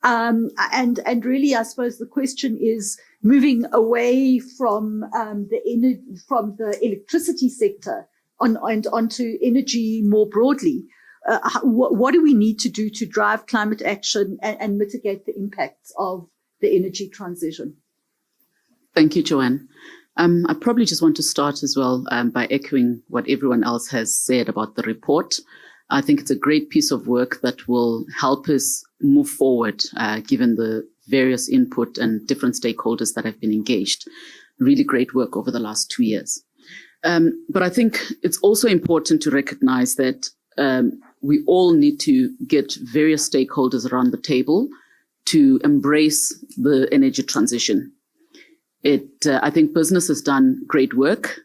And really, I suppose the question is moving away from the electricity sector and onto energy more broadly. What do we need to do to drive climate action and mitigate the impacts of the energy transition? Thank you, Joanne. I probably just want to start as well by echoing what everyone else has said about the report. I think it's a great piece of work that will help us move forward, given the various input and different stakeholders that have been engaged. Really great work over the last 2 years. But I think it's also important to recognize that we all need to get various stakeholders around the table to embrace the energy transition. I think business has done great work,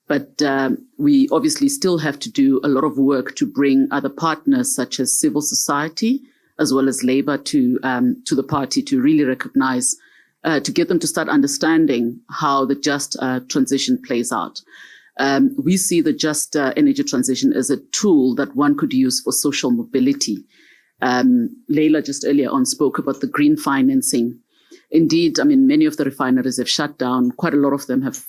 but we obviously still have to do a lot of work to bring other partners, such as civil society, as well as labor, to the party to really recognize, to get them to start understanding how the just transition plays out. We see the just energy transition as a tool that one could use for social mobility. Leila just earlier on spoke about the green financing. Indeed, I mean, many of the refineries have shut down. Quite a lot of them have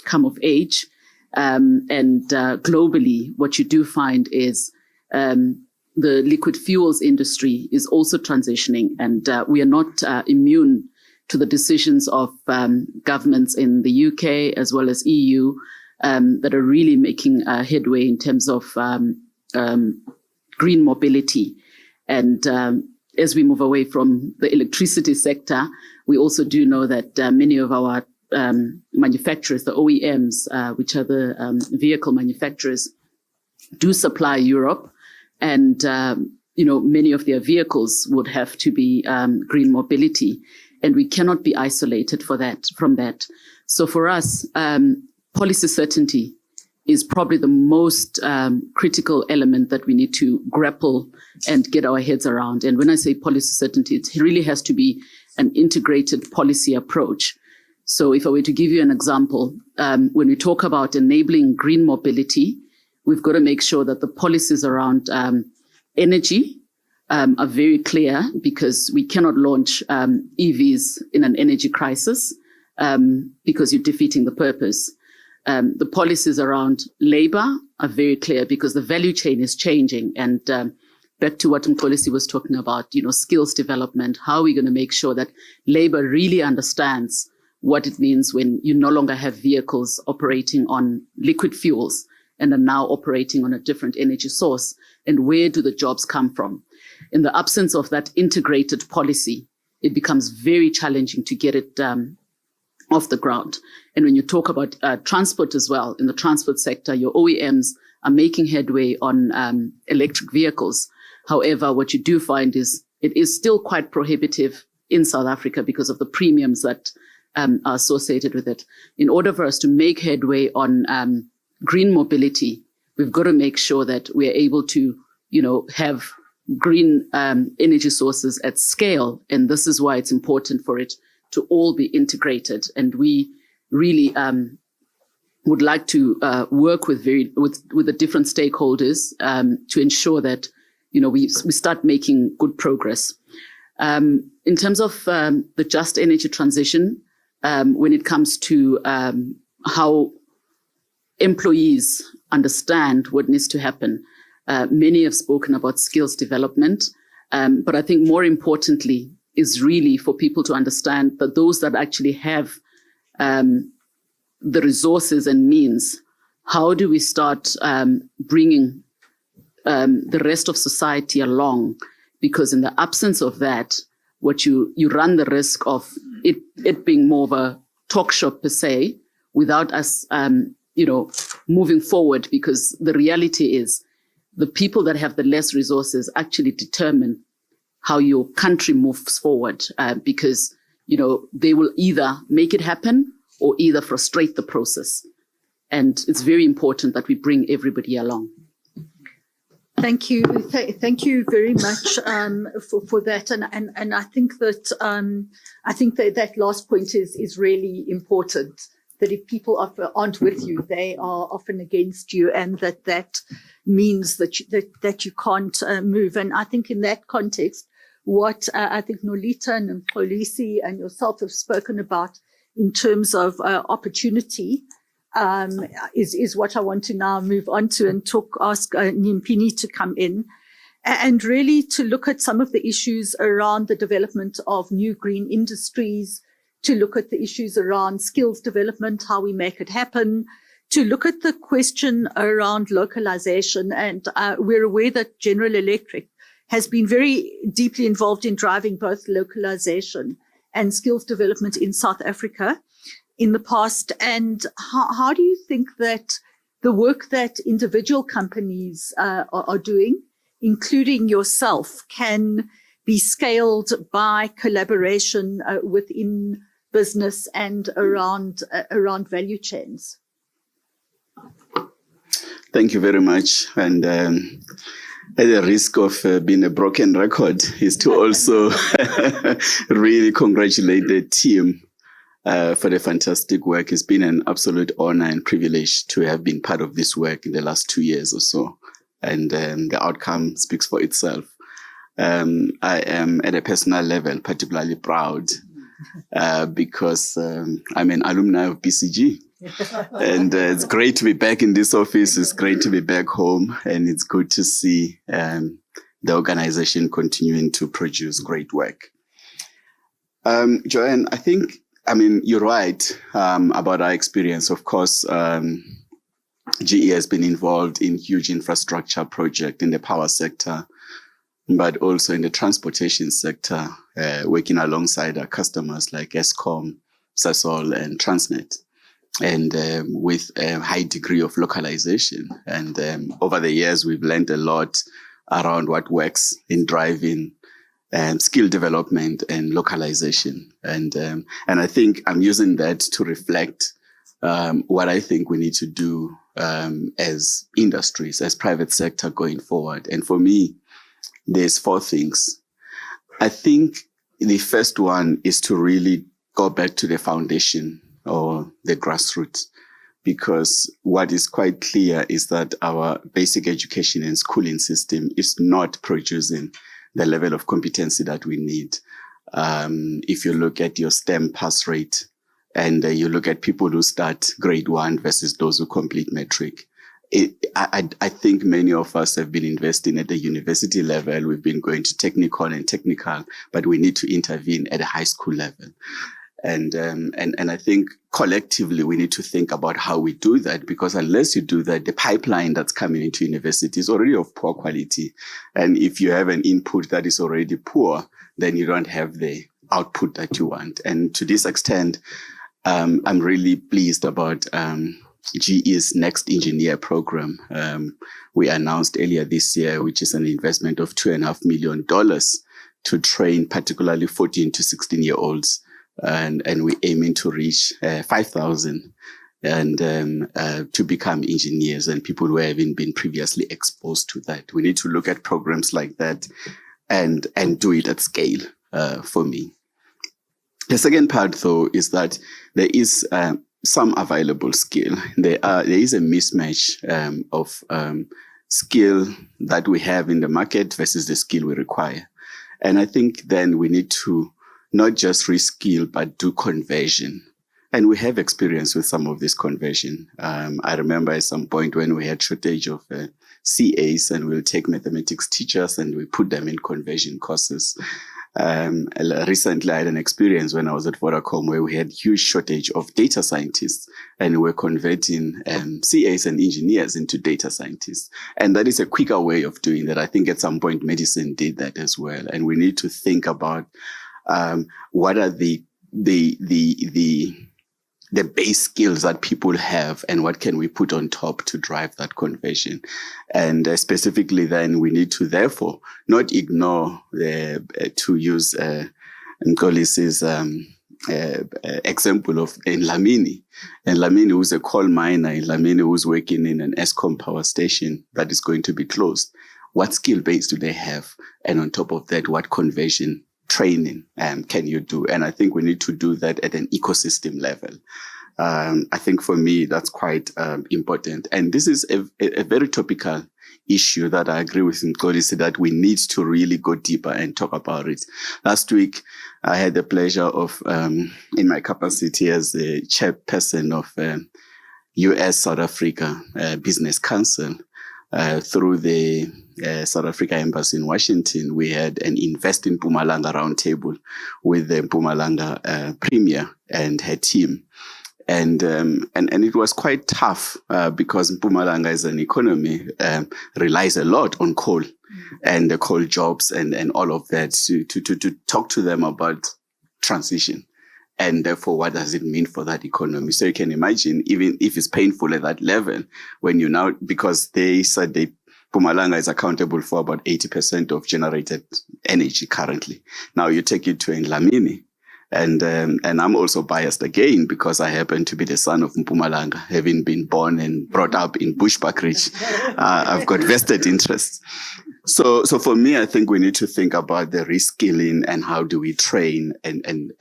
come of age. And globally, what you do find is the liquid fuels industry is also transitioning. And we are not immune to the decisions of governments in the UK as well as EU that are really making headway in terms of green mobility. And as we move away from the electricity sector, we also do know that many of our manufacturers, the OEMs, which are the vehicle manufacturers, do supply Europe. And, many of their vehicles would have to be green mobility. And we cannot be isolated from that. So for us, policy certainty is probably the most critical element that we need to grapple and get our heads around. And when I say policy certainty, it really has to be an integrated policy approach. So if I were to give you an example, when we talk about enabling green mobility, we've got to make sure that the policies around energy are very clear, because we cannot launch EVs in an energy crisis because you're defeating the purpose. The policies around labor are very clear, because the value chain is changing. And back to what Mxolisi was talking about, skills development, how are we going to make sure that labor really understands what it means when you no longer have vehicles operating on liquid fuels and are now operating on a different energy source, and where do the jobs come from? In the absence of that integrated policy, it becomes very challenging to get it off the ground. And when you talk about transport as well, in the transport sector, your OEMs are making headway on electric vehicles. However, what you do find is it is still quite prohibitive in South Africa because of the premiums that are associated with it. In order for us to make headway on green mobility, we've got to make sure that we're able to, have green energy sources at scale. And this is why it's important for it to all be integrated. And we really would like to work with the different stakeholders to ensure that, we start making good progress. In terms of the just energy transition, when it comes to how employees understand what needs to happen, many have spoken about skills development, but I think more importantly is really for people to understand that those that actually have the resources and means, how do we start bringing the rest of society along? Because in the absence of that, what you run the risk of it being more of a talk shop per se, without us, moving forward, because the reality is the people that have the less resources actually determine how your country moves forward, because, they will either make it happen or either frustrate the process. And it's very important that we bring everybody along. Thank you. Thank you very much for that. And I think that that last point is really important, that if people aren't with you, they are often against you, and that means that you can't move. And I think in that context, what I think Nolita and Mxolisi and yourself have spoken about in terms of opportunity is what I want to now move on to and ask Nyimpini to come in and really to look at some of the issues around the development of new green industries, to look at the issues around skills development, how we make it happen, to look at the question around localization. And we're aware that General Electric has been very deeply involved in driving both localization and skills development in South Africa in the past. And how do you think that the work that individual companies are doing, including yourself, can be scaled by collaboration within business and around value chains? Thank you very much. And at the risk of being a broken record, is to also really congratulate the team for the fantastic work. It's been an absolute honor and privilege to have been part of this work in the last 2 years or so. And the outcome speaks for itself. I am at a personal level particularly proud because I'm an alumni of BCG. And it's great to be back in this office. It's great to be back home. And it's good to see the organization continuing to produce great work. Joanne, you're right about our experience. Of course, GE has been involved in huge infrastructure projects in the power sector, but also in the transportation sector, working alongside our customers like Eskom, Sasol, and Transnet, and with a high degree of localization. And over the years, we've learned a lot around what works in driving skill development and localization. And I think I'm using that to reflect what I think we need to do as industries, as private sector going forward? And for me, there's 4 things. I think the first one is to really go back to the foundation or the grassroots, because what is quite clear is that our basic education and schooling system is not producing the level of competency that we need. If you look at your STEM pass rate and you look at people who start grade 1 versus those who complete matric, I think many of us have been investing at the university level. We've been going to technical, but we need to intervene at a high school level. And I think collectively we need to think about how we do that, because unless you do that, the pipeline that's coming into university is already of poor quality. And if you have an input that is already poor, then you don't have the output that you want. And to this extent, I'm really pleased about GE's Next Engineer program. We announced earlier this year, which is an investment of $2.5 million to train particularly 14 to 16-year-olds. And we're aiming to reach 5,000 and to become engineers and people who haven't been previously exposed to that. We need to look at programs like that and do it at scale for me. The second part, though, is that there is some available skill. There is a mismatch of skill that we have in the market versus the skill we require. And I think then we need to not just reskill, but do conversion. And we have experience with some of this conversion. I remember at some point when we had shortage of CAs, and we'll take mathematics teachers and we put them in conversion courses. Recently, I had an experience when I was at Vodacom where we had huge shortage of data scientists, and we're converting CAs and engineers into data scientists. And that is a quicker way of doing that. I think at some point medicine did that as well. And we need to think about what are the base skills that people have and what can we put on top to drive that conversion. And specifically then we need to therefore not ignore to use Nkolisi's example of Lamini. And Lamini, who's a coal miner, and Lamini, who's working in an Eskom power station that is going to be closed. What skill base do they have? And on top of that, what conversion training can you do? And I think we need to do that at an ecosystem level. I think for me, that's quite important. And this is a very topical issue that I agree with Nkolisi that we need to really go deeper and talk about it. Last week, I had the pleasure of, in my capacity as the chairperson of US South Africa Business Council, through the South Africa Embassy in Washington, we had an Invest in Mpumalanga roundtable with the Mpumalanga Premier and her team. And it was quite tough because Mpumalanga as an economy relies a lot on coal and the coal jobs and all of that to talk to them about transition. And therefore, what does it mean for that economy? So you can imagine, even if it's painful at that level, when you now, because they said Mpumalanga is accountable for about 80% of generated energy currently. Now you take it to Lamini. And I'm also biased again because I happen to be the son of Mpumalanga, having been born and brought up in Bushbuckridge. I've got vested interests. So for me, I think we need to think about the reskilling and how do we train and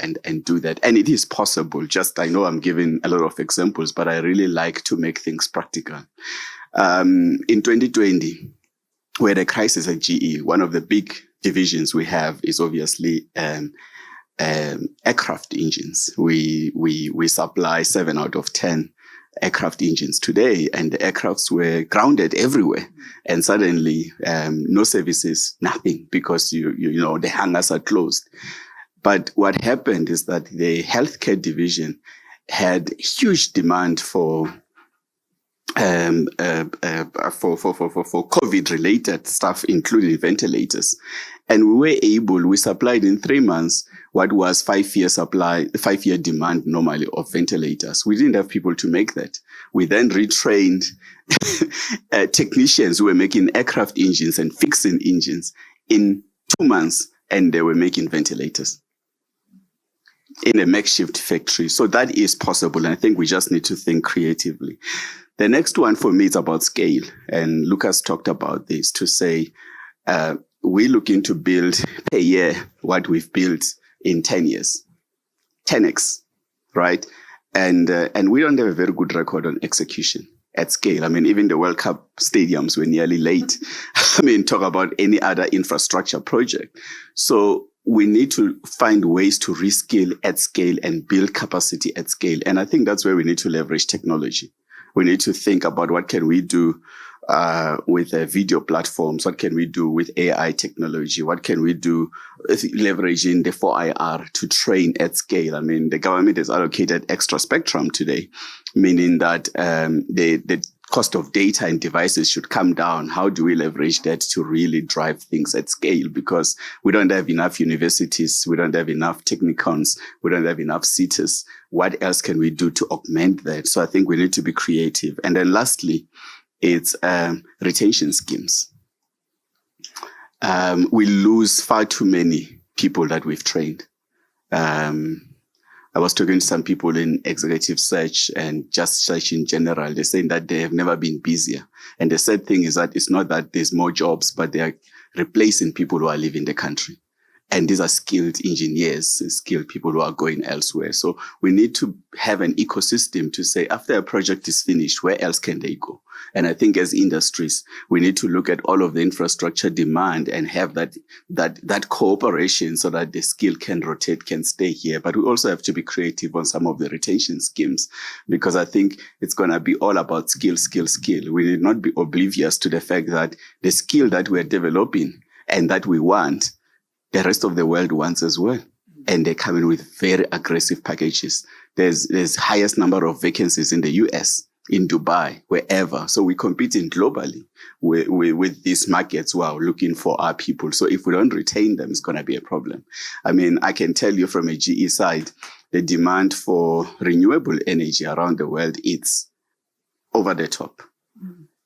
do that. And it is possible. Just, I know I'm giving a lot of examples, but I really like to make things practical. In 2020, we had a crisis at GE. One of the big divisions we have is obviously aircraft engines. We supply 7 out of 10 aircraft engines today, and the aircrafts were grounded everywhere. And suddenly, no services, nothing, because you know the hangars are closed. But what happened is that the healthcare division had huge demand for COVID-related stuff, including ventilators. And we supplied in 3 months what was 5-year demand normally of ventilators. We didn't have people to make that. We then retrained technicians who were making aircraft engines and fixing engines in 2 months, and they were making ventilators in a makeshift factory. So that is possible. And I think we just need to think creatively. The next one for me is about scale. And Lucas talked about this to say, we're looking to build per year what we've built in 10 years, 10x, right? And we don't have a very good record on execution at scale. I mean, even the World Cup stadiums were nearly late. I mean, talk about any other infrastructure project. So we need to find ways to reskill at scale and build capacity at scale. And I think that's where we need to leverage technology. We need to think about what can we do with video platforms? What can we do with AI technology? What can we do with leveraging the 4IR to train at scale? I mean, the government has allocated extra spectrum today, meaning that the cost of data and devices should come down. How do we leverage that to really drive things at scale? Because we don't have enough universities. We don't have enough technicons. We don't have enough CETAs. What else can we do to augment that? So I think we need to be creative. And then lastly, it's retention schemes. We lose far too many people that we've trained. I was talking to some people in executive search and just search in general. They're saying that they have never been busier. And the sad thing is that it's not that there's more jobs, but they are replacing people who are leaving the country. And these are skilled engineers, skilled people who are going elsewhere. So we need to have an ecosystem to say, after a project is finished, where else can they go? And I think as industries, we need to look at all of the infrastructure demand and have that cooperation so that the skill can rotate, can stay here. But we also have to be creative on some of the retention schemes, because I think it's going to be all about skill, skill, skill. We need not be oblivious to the fact that the skill that we're developing and that we want, the rest of the world wants as well. And they come in with very aggressive packages. There's highest number of vacancies in the US, in Dubai, wherever. So we're competing globally with these markets who are looking for our people. So if we don't retain them, it's going to be a problem. I mean, I can tell you from a GE side, the demand for renewable energy around the world, it's over the top.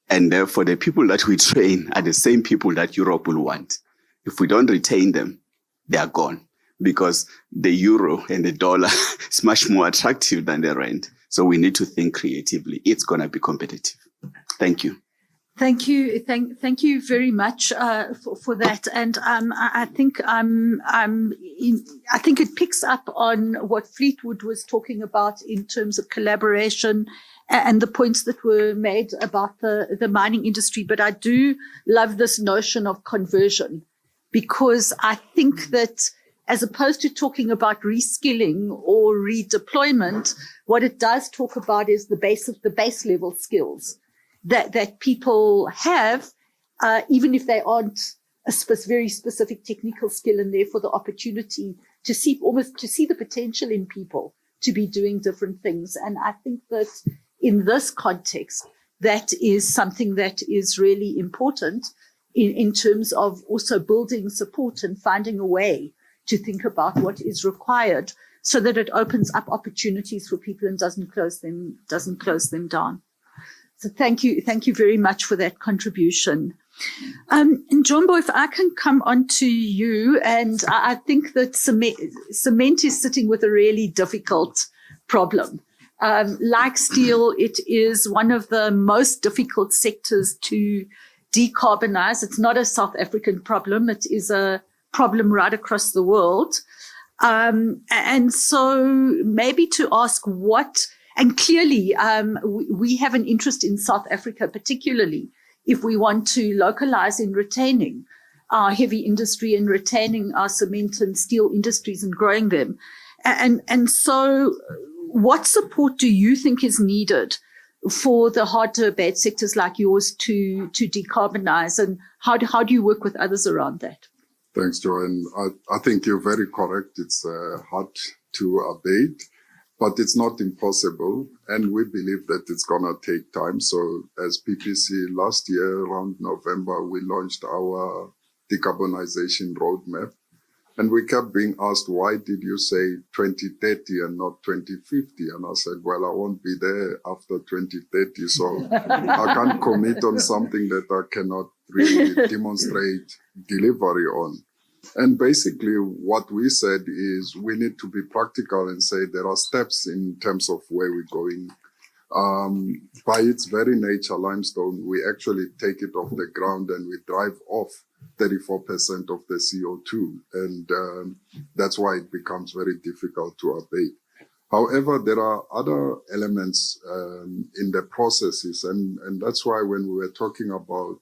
And therefore, the people that we train are the same people that Europe will want. If we don't retain them, they are gone, because the euro and the dollar is much more attractive than the rand. So we need to think creatively. It's going to be competitive. Thank you. Thank you. Thank you very much for that. And I think it picks up on what Fleetwood was talking about in terms of collaboration and the points that were made about the mining industry. But I do love this notion of conversion, because I think that as opposed to talking about reskilling or redeployment, what it does talk about is the base level skills that people have, even if they aren't a very specific technical skill, and therefore the opportunity to see the potential in people to be doing different things. And I think that in this context, that is something that is really important in terms of also building support and finding a way to think about what is required so that it opens up opportunities for people and doesn't close them down. So thank you very much for that contribution. Njombo, if I can come on to you, and I think that cement is sitting with a really difficult problem. Like steel, it is one of the most difficult sectors to decarbonize. It's not a South African problem. It is a problem right across the world. And so maybe to ask and clearly we have an interest in South Africa, particularly if we want to localize in retaining our heavy industry and retaining our cement and steel industries and growing them. And so what support do you think is needed for the hard to abate sectors like yours to decarbonize, and how do you work with others around that? Thanks, Joanne. I think you're very correct. It's hard to abate, but it's not impossible. And we believe that it's going to take time. So as PPC last year, around November, we launched our decarbonization roadmap. And we kept being asked, why did you say 2030 and not 2050? And I said, well, I won't be there after 2030. So I can't commit on something that I cannot really demonstrate delivery on. And basically what we said is we need to be practical and say there are steps in terms of where we're going By its very nature, limestone, we actually take it off the ground and we drive off 34% of the CO2. And that's why it becomes very difficult to abate. However, there are other elements in the processes. And that's why when we were talking about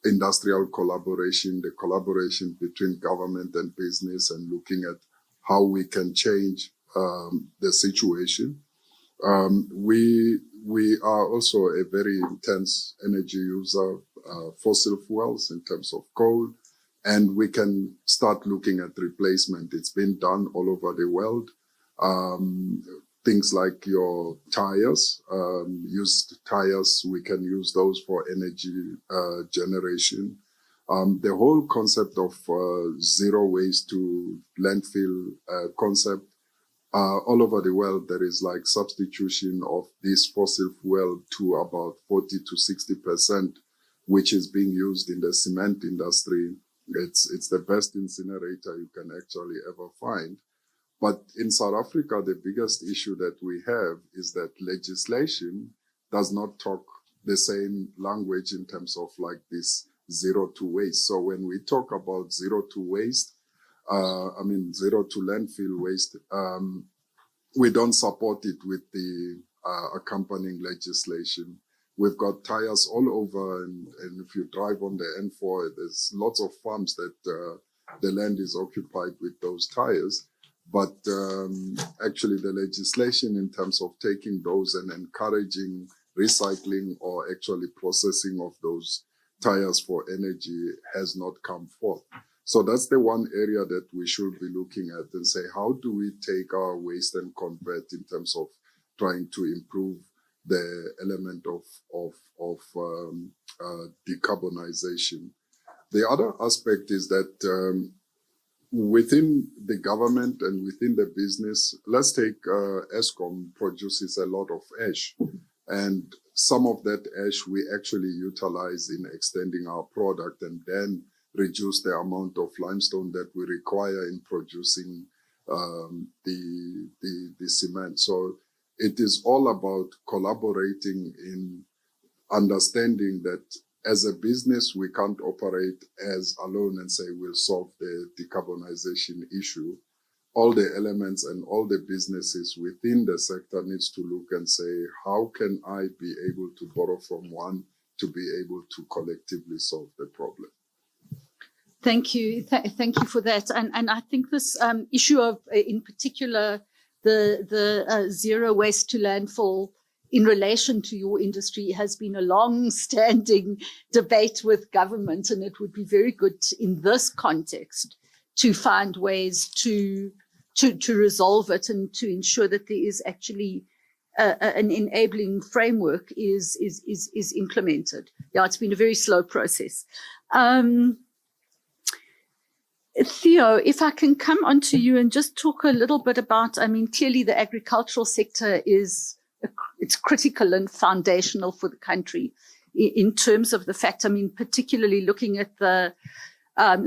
industrial collaboration, the collaboration between government and business and looking at how we can change the situation. We are also a very intense energy user, fossil fuels in terms of coal, and we can start looking at replacement. It's been done all over the world. Things like your tires, used tires, we can use those for energy generation. The whole concept of zero waste to landfill concept, all over the world, there is like substitution of this fossil fuel to about 40 to 60%, which is being used in the cement industry. It's the best incinerator you can actually ever find. But in South Africa, the biggest issue that we have is that legislation does not talk the same language in terms of like this zero to waste. So when we talk about zero to waste, zero to landfill waste, we don't support it with the accompanying legislation. We've got tires all over, and if you drive on the N4, there's lots of farms that the land is occupied with those tires. But actually the legislation in terms of taking those and encouraging recycling or actually processing of those tires for energy has not come forth. So that's the one area that we should be looking at and say, how do we take our waste and convert in terms of trying to improve the element of decarbonization? The other aspect is that within the government and within the business, let's take Eskom produces a lot of ash, and some of that ash we actually utilize in extending our product and then reduce the amount of limestone that we require in producing the cement. So it is all about collaborating in understanding that as a business, we can't operate as alone and say we'll solve the decarbonization issue. All the elements and all the businesses within the sector needs to look and say, how can I be able to borrow from one to be able to collectively solve the problem? Thank you. Thank you for that. And I think this issue of, in particular, the zero waste to landfill in relation to your industry has been a long-standing debate with government, and it would be very good in this context to find ways to resolve it and to ensure that there is actually an enabling framework is implemented. Yeah, it's been a very slow process. Theo, if I can come on to you and just talk a little bit about, clearly the agricultural sector it's critical and foundational for the country in terms of the fact, particularly looking at the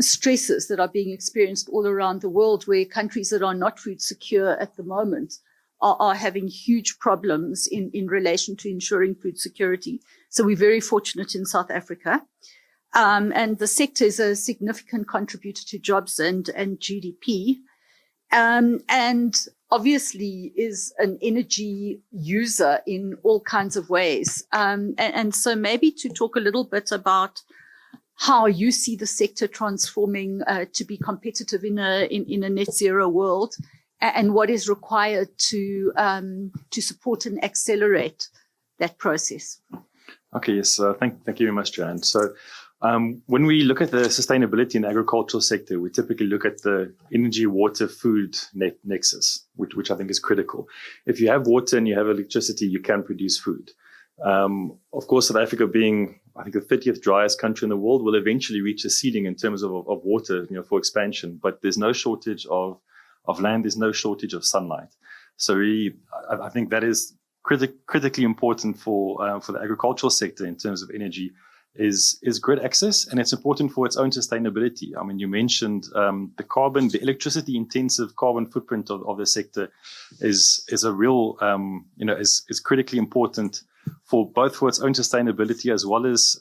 stresses that are being experienced all around the world, where countries that are not food secure at the moment are having huge problems in relation to ensuring food security. So we're very fortunate in South Africa. And the sector is a significant contributor to jobs and GDP. And obviously is an energy user in all kinds of ways. And so maybe to talk a little bit about how you see the sector transforming to be competitive in a net zero world, and what is required to support and accelerate that process. Okay, yes, thank you very much, Joanne. So when we look at the sustainability in the agricultural sector, we typically look at the energy, water, food nexus, which I think is critical. If you have water and you have electricity, you can produce food. Of course, South Africa being, I think, the 30th driest country in the world will eventually reach a ceiling in terms of water, for expansion. But there's no shortage of land. There's no shortage of sunlight. So I think that is critically important for the agricultural sector in terms of energy. is grid access, and it's important for its own sustainability. I mean, you mentioned the electricity intensive carbon footprint of the sector is a real, is critically important for its own sustainability as well as,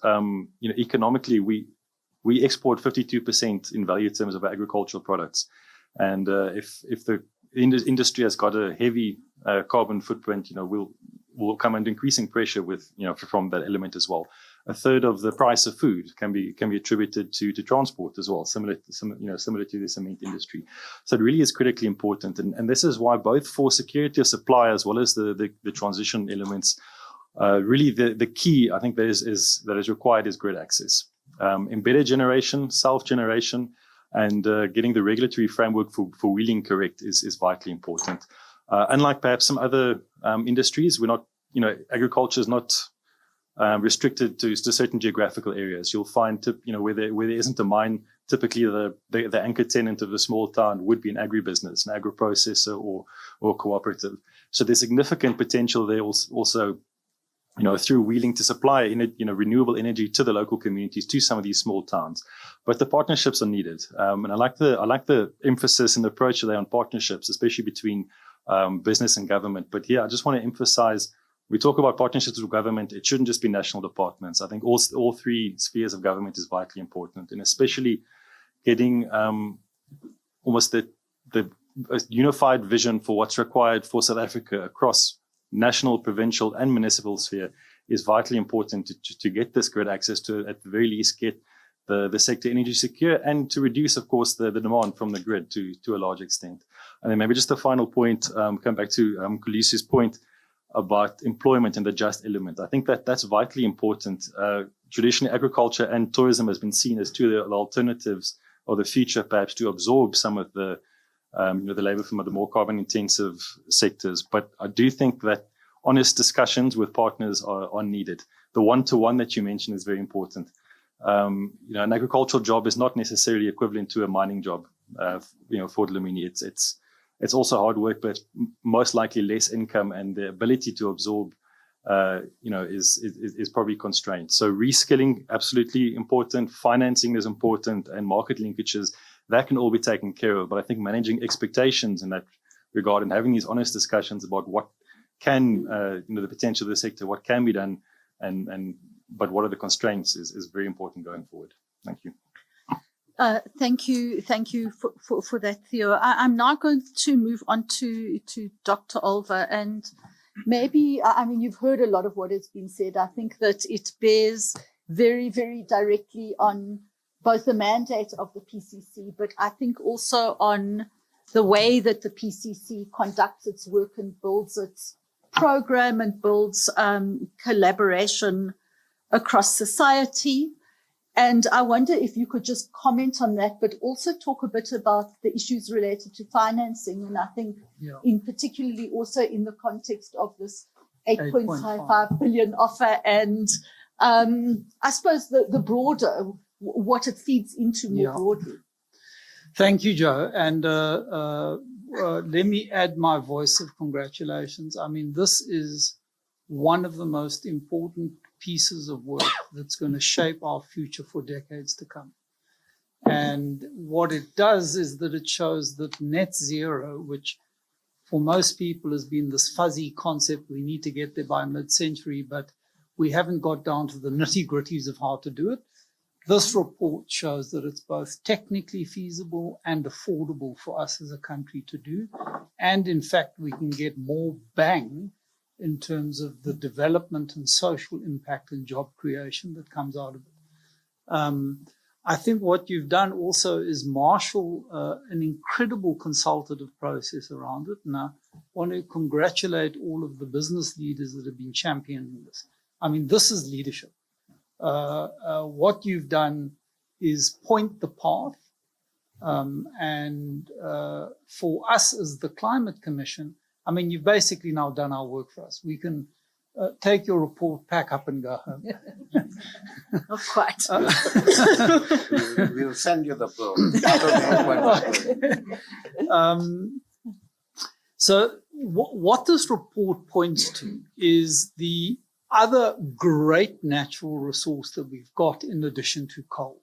economically. We export 52% in value terms of our agricultural products. And if the industry has got a heavy carbon footprint, will come under increasing pressure from that element as well. A third of the price of food can be attributed to transport as well, similar to the cement industry. So it really is critically important, and this is why both for security of supply as well as the transition elements, really the key I think that is required is grid access, embedded generation, self-generation, and getting the regulatory framework for wheeling correct is vitally important. Unlike perhaps some other industries, we're not, agriculture is not restricted to certain geographical areas. You'll find, where there isn't a mine, typically the anchor tenant of a small town would be an agribusiness, an agro-processor or cooperative. So there's significant potential there also, through wheeling to supply renewable energy to the local communities, to some of these small towns. But the partnerships are needed, and I like the emphasis and the approach today on partnerships, especially between business and government. But here, I just want to emphasize, we talk about partnerships with government. It shouldn't just be national departments. I think all three spheres of government is vitally important, and especially getting almost the unified vision for what's required for South Africa across national, provincial, and municipal sphere is vitally important to get this grid access, to at the very least get the sector energy secure, and to reduce, of course, the demand from the grid to a large extent. And then maybe just a final point, come back to Kolisie's point about employment and the just element. I think that's vitally important. Traditionally, agriculture and tourism has been seen as two of the alternatives or the future, perhaps, to absorb some of the labor from the more carbon-intensive sectors. But I do think that honest discussions with partners are needed. The one-to-one that you mentioned is very important. An agricultural job is not necessarily equivalent to a mining job. For Dlamini, it's also hard work, but most likely less income, and the ability to absorb, is probably constrained. So reskilling, absolutely important. Financing is important, and market linkages, that can all be taken care of. But I think managing expectations in that regard and having these honest discussions about what can, the potential of the sector, what can be done, but what are the constraints is very important going forward. Thank you. Thank you for that, Theo. I'm now going to move on to Dr. Olver, and maybe, you've heard a lot of what has been said. I think that it bears very, very directly on both the mandate of the PCC, but I think also on the way that the PCC conducts its work and builds its program and builds collaboration across society. And I wonder if you could just comment on that, but also talk a bit about the issues related to financing. And I think in particularly also in the context of this 8.55 billion offer, and I suppose the broader, what it feeds into more broadly. Thank you, Joe. And let me add my voice of congratulations. This is one of the most important pieces of work that's going to shape our future for decades to come. And what it does is that it shows that net zero, which for most people has been this fuzzy concept, we need to get there by mid-century, but we haven't got down to the nitty-gritties of how to do it. This report shows that it's both technically feasible and affordable for us as a country to do. And in fact, we can get more bang in terms of the development and social impact and job creation that comes out of it. I think what you've done also is marshal an incredible consultative process around it. And I want to congratulate all of the business leaders that have been championing this. This is leadership. What you've done is point the path. And for us as the Climate Commission, you've basically now done our work for us. We can take your report, pack up and go home. Not quite. We'll send you the bill. So what this report points to is the other great natural resource that we've got in addition to coal.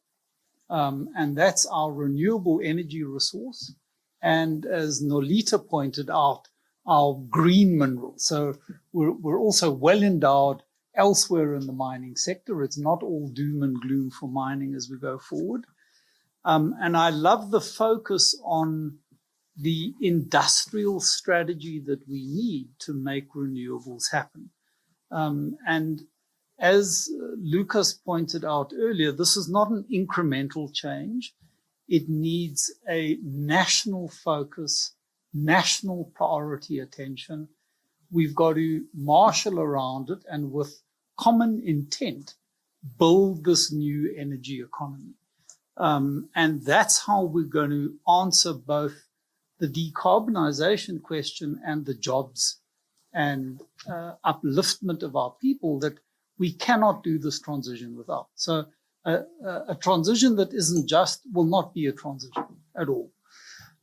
And that's our renewable energy resource. And as Nolita pointed out, our green minerals. So we're also well endowed elsewhere in the mining sector. It's not all doom and gloom for mining as we go forward. And I love the focus on the industrial strategy that we need to make renewables happen. And as Lucas pointed out earlier, this is not an incremental change. It needs a national focus, national priority attention. We've got to marshal around it and with common intent, build this new energy economy. And that's how we're going to answer both the decarbonization question and the jobs and upliftment of our people that we cannot do this transition without. So a transition that isn't just will not be a transition at all.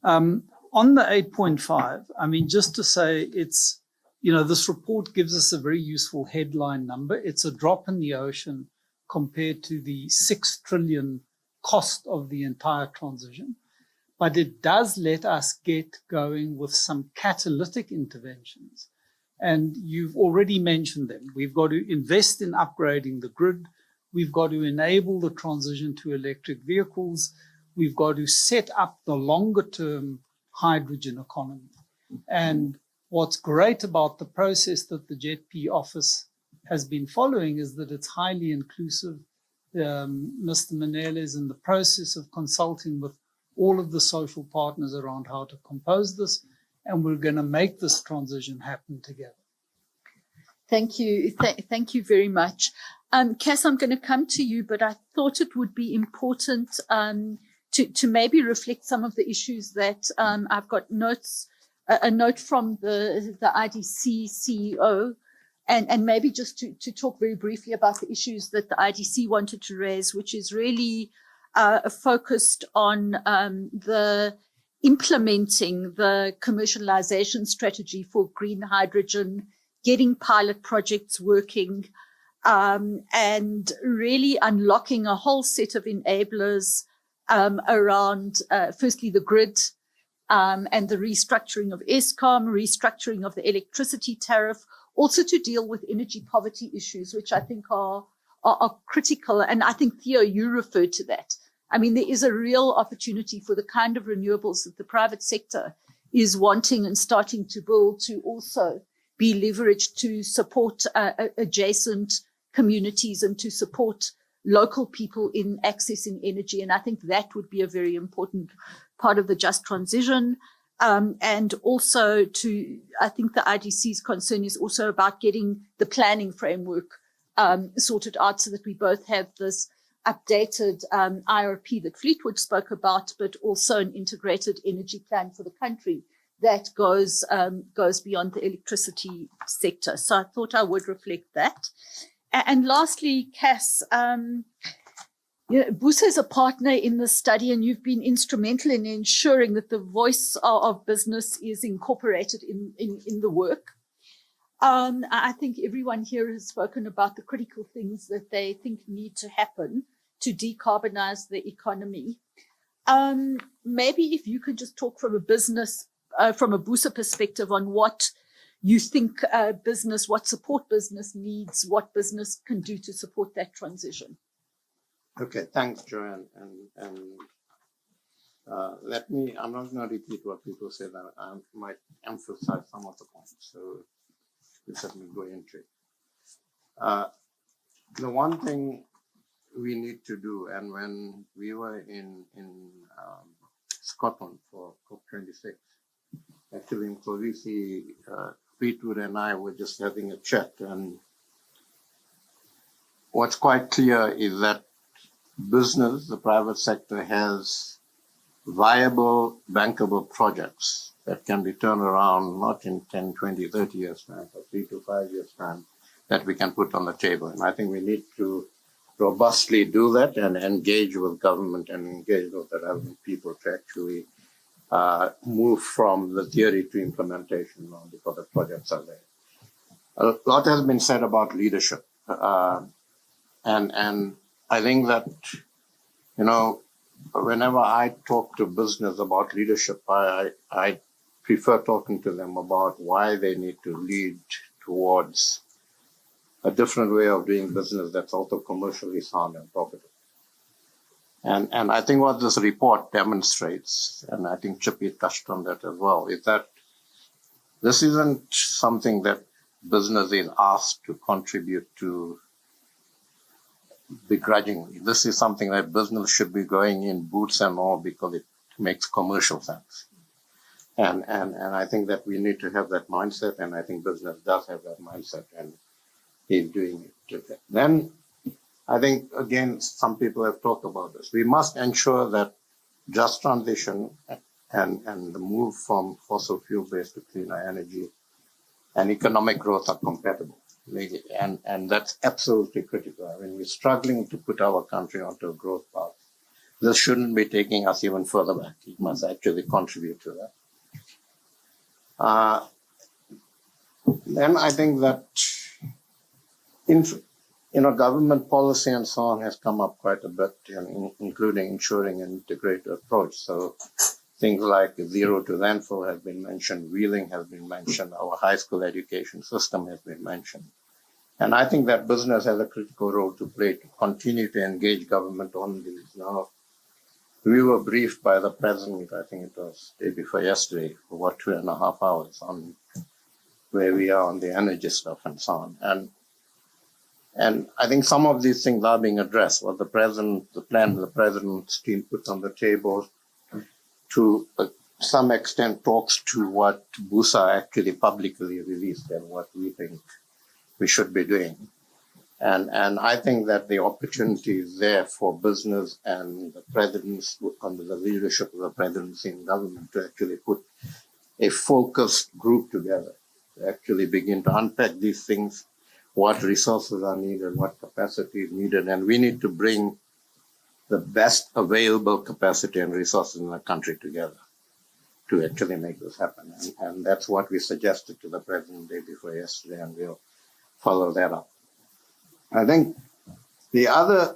On the 8.5, I mean, just to say it's, this report gives us a very useful headline number. It's a drop in the ocean compared to the 6 trillion cost of the entire transition. But it does let us get going with some catalytic interventions. And you've already mentioned them. We've got to invest in upgrading the grid. We've got to enable the transition to electric vehicles. We've got to set up the longer term hydrogen economy. And what's great about the process that the JETP office has been following is that it's highly inclusive. Mr. Manele is in the process of consulting with all of the social partners around how to compose this, and we're going to make this transition happen together. Thank you. Thank you very much. Cass, I'm going to come to you, but I thought it would be important to maybe reflect some of the issues that I've got a note from the IDC CEO, and maybe just to talk very briefly about the issues that the IDC wanted to raise, which is really focused on the implementing the commercialization strategy for green hydrogen, getting pilot projects working, and really unlocking a whole set of enablers around, firstly, the grid and the restructuring of Eskom, restructuring of the electricity tariff, also to deal with energy poverty issues, which I think are critical. And I think, Theo, you referred to that. I mean, there is a real opportunity for the kind of renewables that the private sector is wanting and starting to build to also be leveraged to support adjacent communities and to support local people in accessing energy. And I think that would be a very important part of the just transition. And also I think the IDC's concern is also about getting the planning framework sorted out so that we both have this updated IRP that Fleetwood spoke about, but also an integrated energy plan for the country that goes beyond the electricity sector. So I thought I would reflect that. And lastly, Cass, Busa is a partner in the study, and you've been instrumental in ensuring that the voice of business is incorporated in the work. I think everyone here has spoken about the critical things that they think need to happen to decarbonize the economy. Maybe if you could just talk from a business, from a Busa perspective on what you think what support business needs, what business can do to support that transition. Okay, thanks, Joanne. And I'm not going to repeat what people said. I might emphasize some of the points. So just let me go into it. The one thing we need to do, and when we were in Scotland for COP26, actually in Clovis, Fleetwood and I were just having a chat, and what's quite clear is that business, the private sector, has viable, bankable projects that can be turned around not in 10, 20, 30 years' time, but 3 to 5 years' time, that we can put on the table. And I think we need to robustly do that and engage with government and engage with the relevant people to actually move from the theory to implementation because the projects are there. A lot has been said about leadership. And I think that, whenever I talk to business about leadership, I prefer talking to them about why they need to lead towards a different way of doing business that's also commercially sound and profitable. And I think what this report demonstrates, and I think Chippy touched on that as well, is that this isn't something that business is asked to contribute to begrudgingly. This is something that business should be going in boots and all because it makes commercial sense. And I think that we need to have that mindset, and I think business does have that mindset and is doing it. Then I think, again, some people have talked about this. We must ensure that just transition and the move from fossil fuel-based to cleaner energy and economic growth are compatible. And that's absolutely critical. I mean, we're struggling to put our country onto a growth path. This shouldn't be taking us even further back. It must actually contribute to that. Then I think that government policy and so on has come up quite a bit, including ensuring an integrated approach. So things like zero to landfill has been mentioned, wheeling has been mentioned, our high school education system has been mentioned. And I think that business has a critical role to play to continue to engage government on these. Now, we were briefed by the president, I think it was day before yesterday, for about 2.5 hours on where we are on the energy stuff and so on. And I think some of these things are being addressed. What the president's team put on the table to some extent talks to what BUSA actually publicly released and what we think we should be doing. And I think that the opportunity is there for business and the presidents, under the leadership of the presidency and government, to actually put a focused group together, to actually begin to unpack these things, what resources are needed, what capacity is needed, and we need to bring the best available capacity and resources in the country together to actually make this happen. And that's what we suggested to the president the day before yesterday, and we'll follow that up. I think the other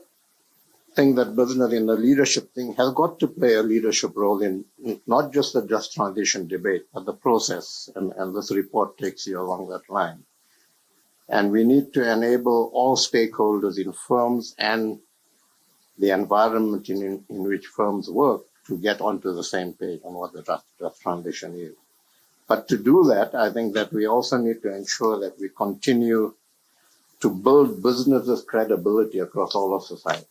thing that business in the leadership thing has got to play a leadership role in not just the just transition debate, but the process. And this report takes you along that line. And we need to enable all stakeholders in firms and the environment in which firms work to get onto the same page on what the just transition is. But to do that, I think that we also need to ensure that we continue to build businesses' credibility across all of society.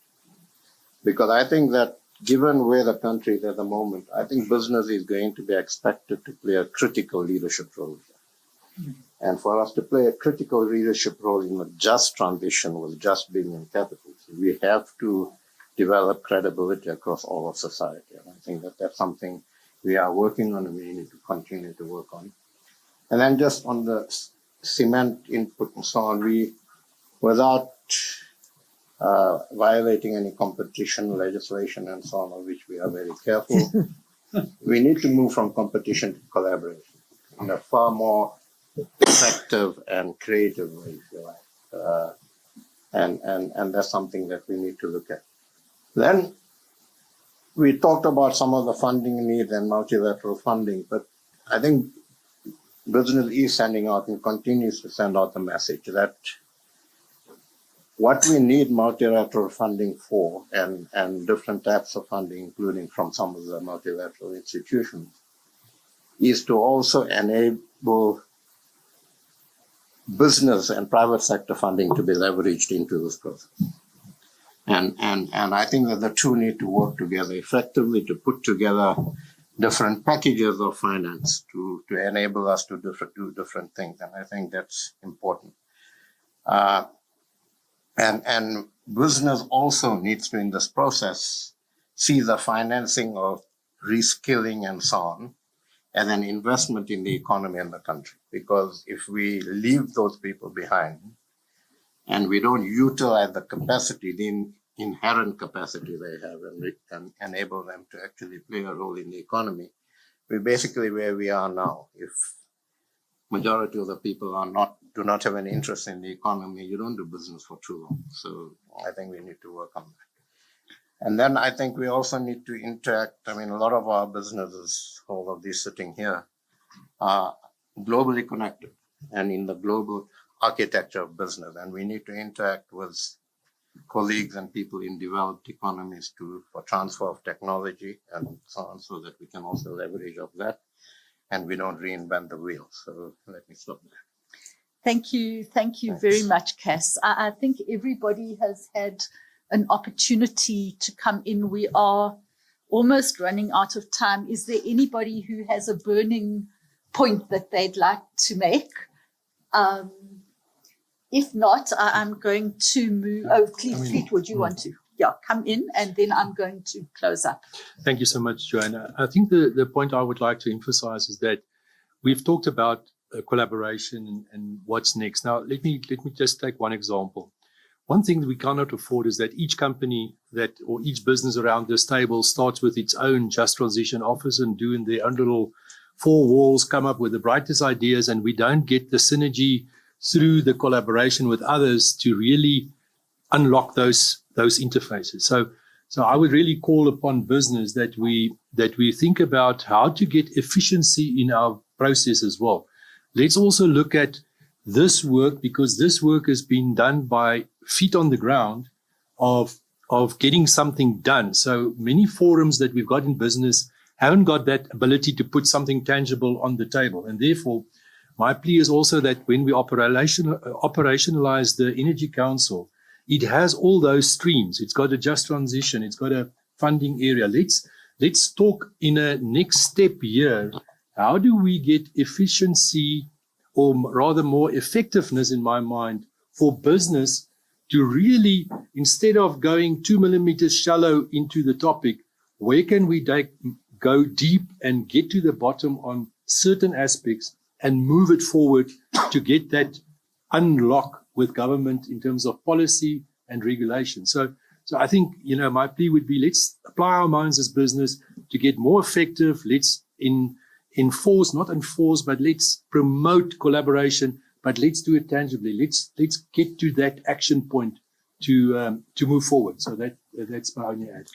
Because I think that given where the country is at the moment, I think business is going to be expected to play a critical leadership role here. And for us to play a critical leadership role in a just transition with just being in capital, we have to develop credibility across all of society. And I think that that's something we are working on and we need to continue to work on. And then just on the cement input and so on, without violating any competition legislation and so on, of which we are very careful, we need to move from competition to collaboration in a far more effective and creative way, if you like. And that's something that we need to look at. Then we talked about some of the funding needs and multilateral funding, but I think business is sending out and continues to send out the message that what we need multilateral funding for and different types of funding, including from some of the multilateral institutions, is to also enable business and private sector funding to be leveraged into this process. And I think that the two need to work together effectively to put together different packages of finance to enable us to do different things. And I think that's important. And business also needs to, in this process, see the financing of reskilling and so on as an investment in the economy and the country. Because if we leave those people behind and we don't utilize the capacity, the inherent capacity they have, and we can enable them to actually play a role in the economy, we're basically where we are now. If majority of the people do not have any interest in the economy, you don't do business for too long. So I think we need to work on that. And then I think we also need to interact. I mean, a lot of our businesses, all of these sitting here, are globally connected and in the global architecture of business. And we need to interact with colleagues and people in developed economies for transfer of technology and so on, so that we can also leverage of that and we don't reinvent the wheel. So let me stop there. Thank you. Thank you very much, Cass. I think everybody has had an opportunity to come in. We are almost running out of time. Is there anybody who has a burning point that they'd like to make? If not, I'm going to move. Oh, Fleetwood, you want to? Yeah, come in, and then I'm going to close up. Thank you so much, Joanna. I think the point I would like to emphasize is that we've talked about collaboration and what's next. Now, let me just take one example. One thing that we cannot afford is that each company or each business around this table starts with its own Just Transition office and doing their own little four walls, come up with the brightest ideas, and we don't get the synergy through the collaboration with others to really unlock those interfaces. So I would really call upon business that we think about how to get efficiency in our process as well. Let's also look at this work, because this work has been done by feet on the ground of getting something done. So many forums that we've got in business haven't got that ability to put something tangible on the table. And therefore, my plea is also that when we operationalize the Energy Council, it has all those streams. It's got a Just Transition. It's got a funding area. Let's talk in a next step here. How do we get efficiency, or rather more effectiveness in my mind, for business to really, instead of going 2 millimeters shallow into the topic, where can we go deep and get to the bottom on certain aspects and move it forward to get that unlock with government in terms of policy and regulation. So I think, my plea would be, let's apply our minds as business to get more effective. Let's not enforce, but let's promote collaboration, but let's do it tangibly. Let's get to that action point to move forward. So that's my only add.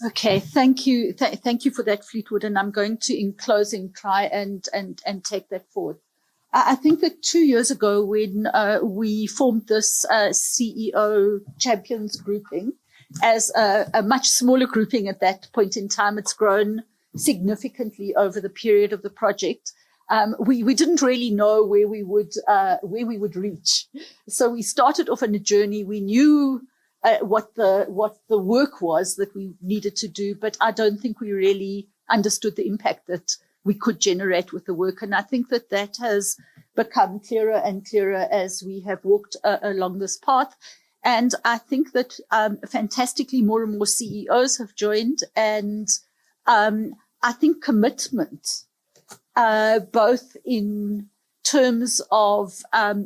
Okay, thank you. Thank you for that, Fleetwood. And I'm going to, in closing, try and take that forward. I think that 2 years ago, when we formed this CEO champions grouping as a much smaller grouping at that point in time, it's grown significantly over the period of the project. We didn't really know where we would reach. So we started off on a journey. We knew what the work was that we needed to do, but I don't think we really understood the impact that we could generate with the work. And I think that has become clearer and clearer as we have walked along this path. And I think that fantastically more and more CEOs have joined, and I think commitment, both in terms of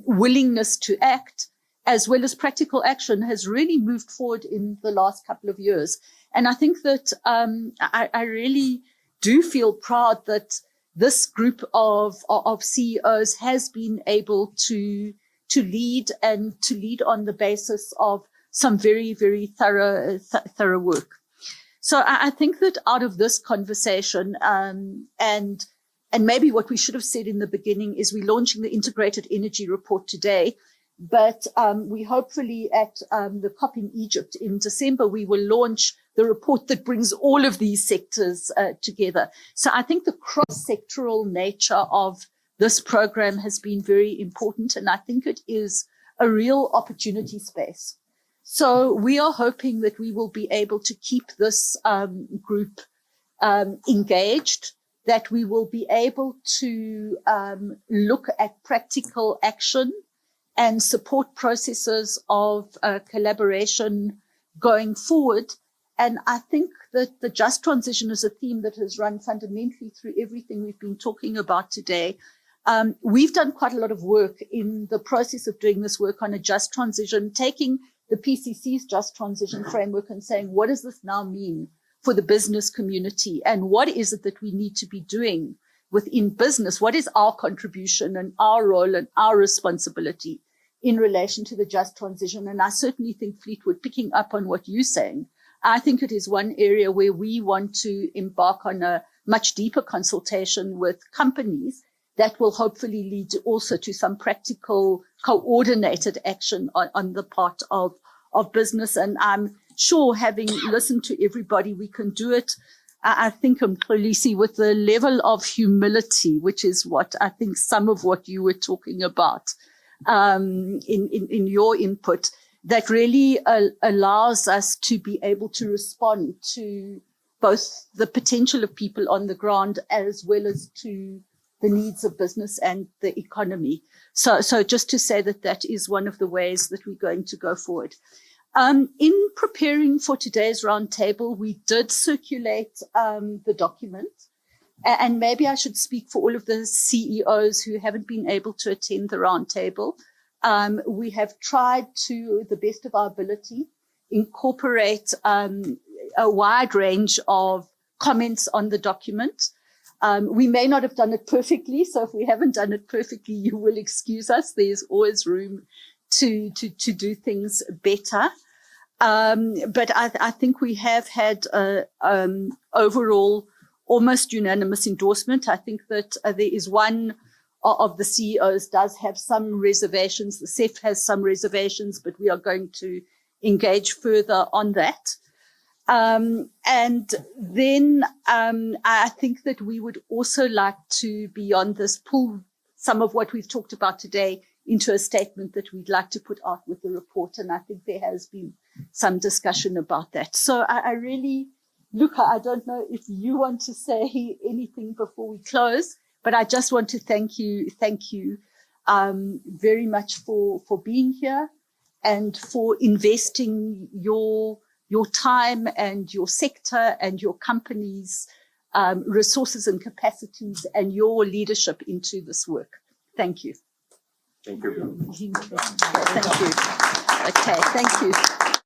willingness to act as well as practical action, has really moved forward in the last couple of years. And I think that I really do feel proud that this group of CEOs has been able to lead on the basis of some very, very thorough work. So I think that out of this conversation, and maybe what we should have said in the beginning is we're launching the Integrated Energy Report today, but we hopefully at the COP in Egypt in December, we will launch the report that brings all of these sectors together. So I think the cross-sectoral nature of this program has been very important, and I think it is a real opportunity space. So we are hoping that we will be able to keep this group engaged, that we will be able to look at practical action and support processes of collaboration going forward. And I think that the just transition is a theme that has run fundamentally through everything we've been talking about today. We've done quite a lot of work in the process of doing this work on a just transition, taking the PCC's just transition framework and saying, what does this now mean for the business community? And what is it that we need to be doing within business, what is our contribution and our role and our responsibility in relation to the just transition? And I certainly think, Fleetwood, picking up on what you're saying, I think it is one area where we want to embark on a much deeper consultation with companies that will hopefully lead also to some practical coordinated action on the part of business. And I'm sure, having listened to everybody, we can do it. I think, Mxolisi, with the level of humility, which is what I think some of what you were talking about in your input, that really allows us to be able to respond to both the potential of people on the ground as well as to the needs of business and the economy. So just to say that is one of the ways that we're going to go forward. In preparing for today's roundtable, we did circulate the document, and maybe I should speak for all of the CEOs who haven't been able to attend the roundtable. We have tried to the best of our ability incorporate a wide range of comments on the document. We may not have done it perfectly, so if we haven't done it perfectly, you will excuse us. There's always room to do things better. But I think we have had overall almost unanimous endorsement. I think that there is one of the CEOs does have some reservations. The CEF has some reservations, but we are going to engage further on that. And then I think that we would also like to, beyond this, pull some of what we've talked about today into a statement that we'd like to put out with the report. And I think there has been some discussion about that. So I really, Luca, I don't know if you want to say anything before we close, but I just want to thank you very much for being here and for investing your time and your sector and your company's resources and capacities and your leadership into this work. Thank you. Thank you. Thank you. Okay, thank you.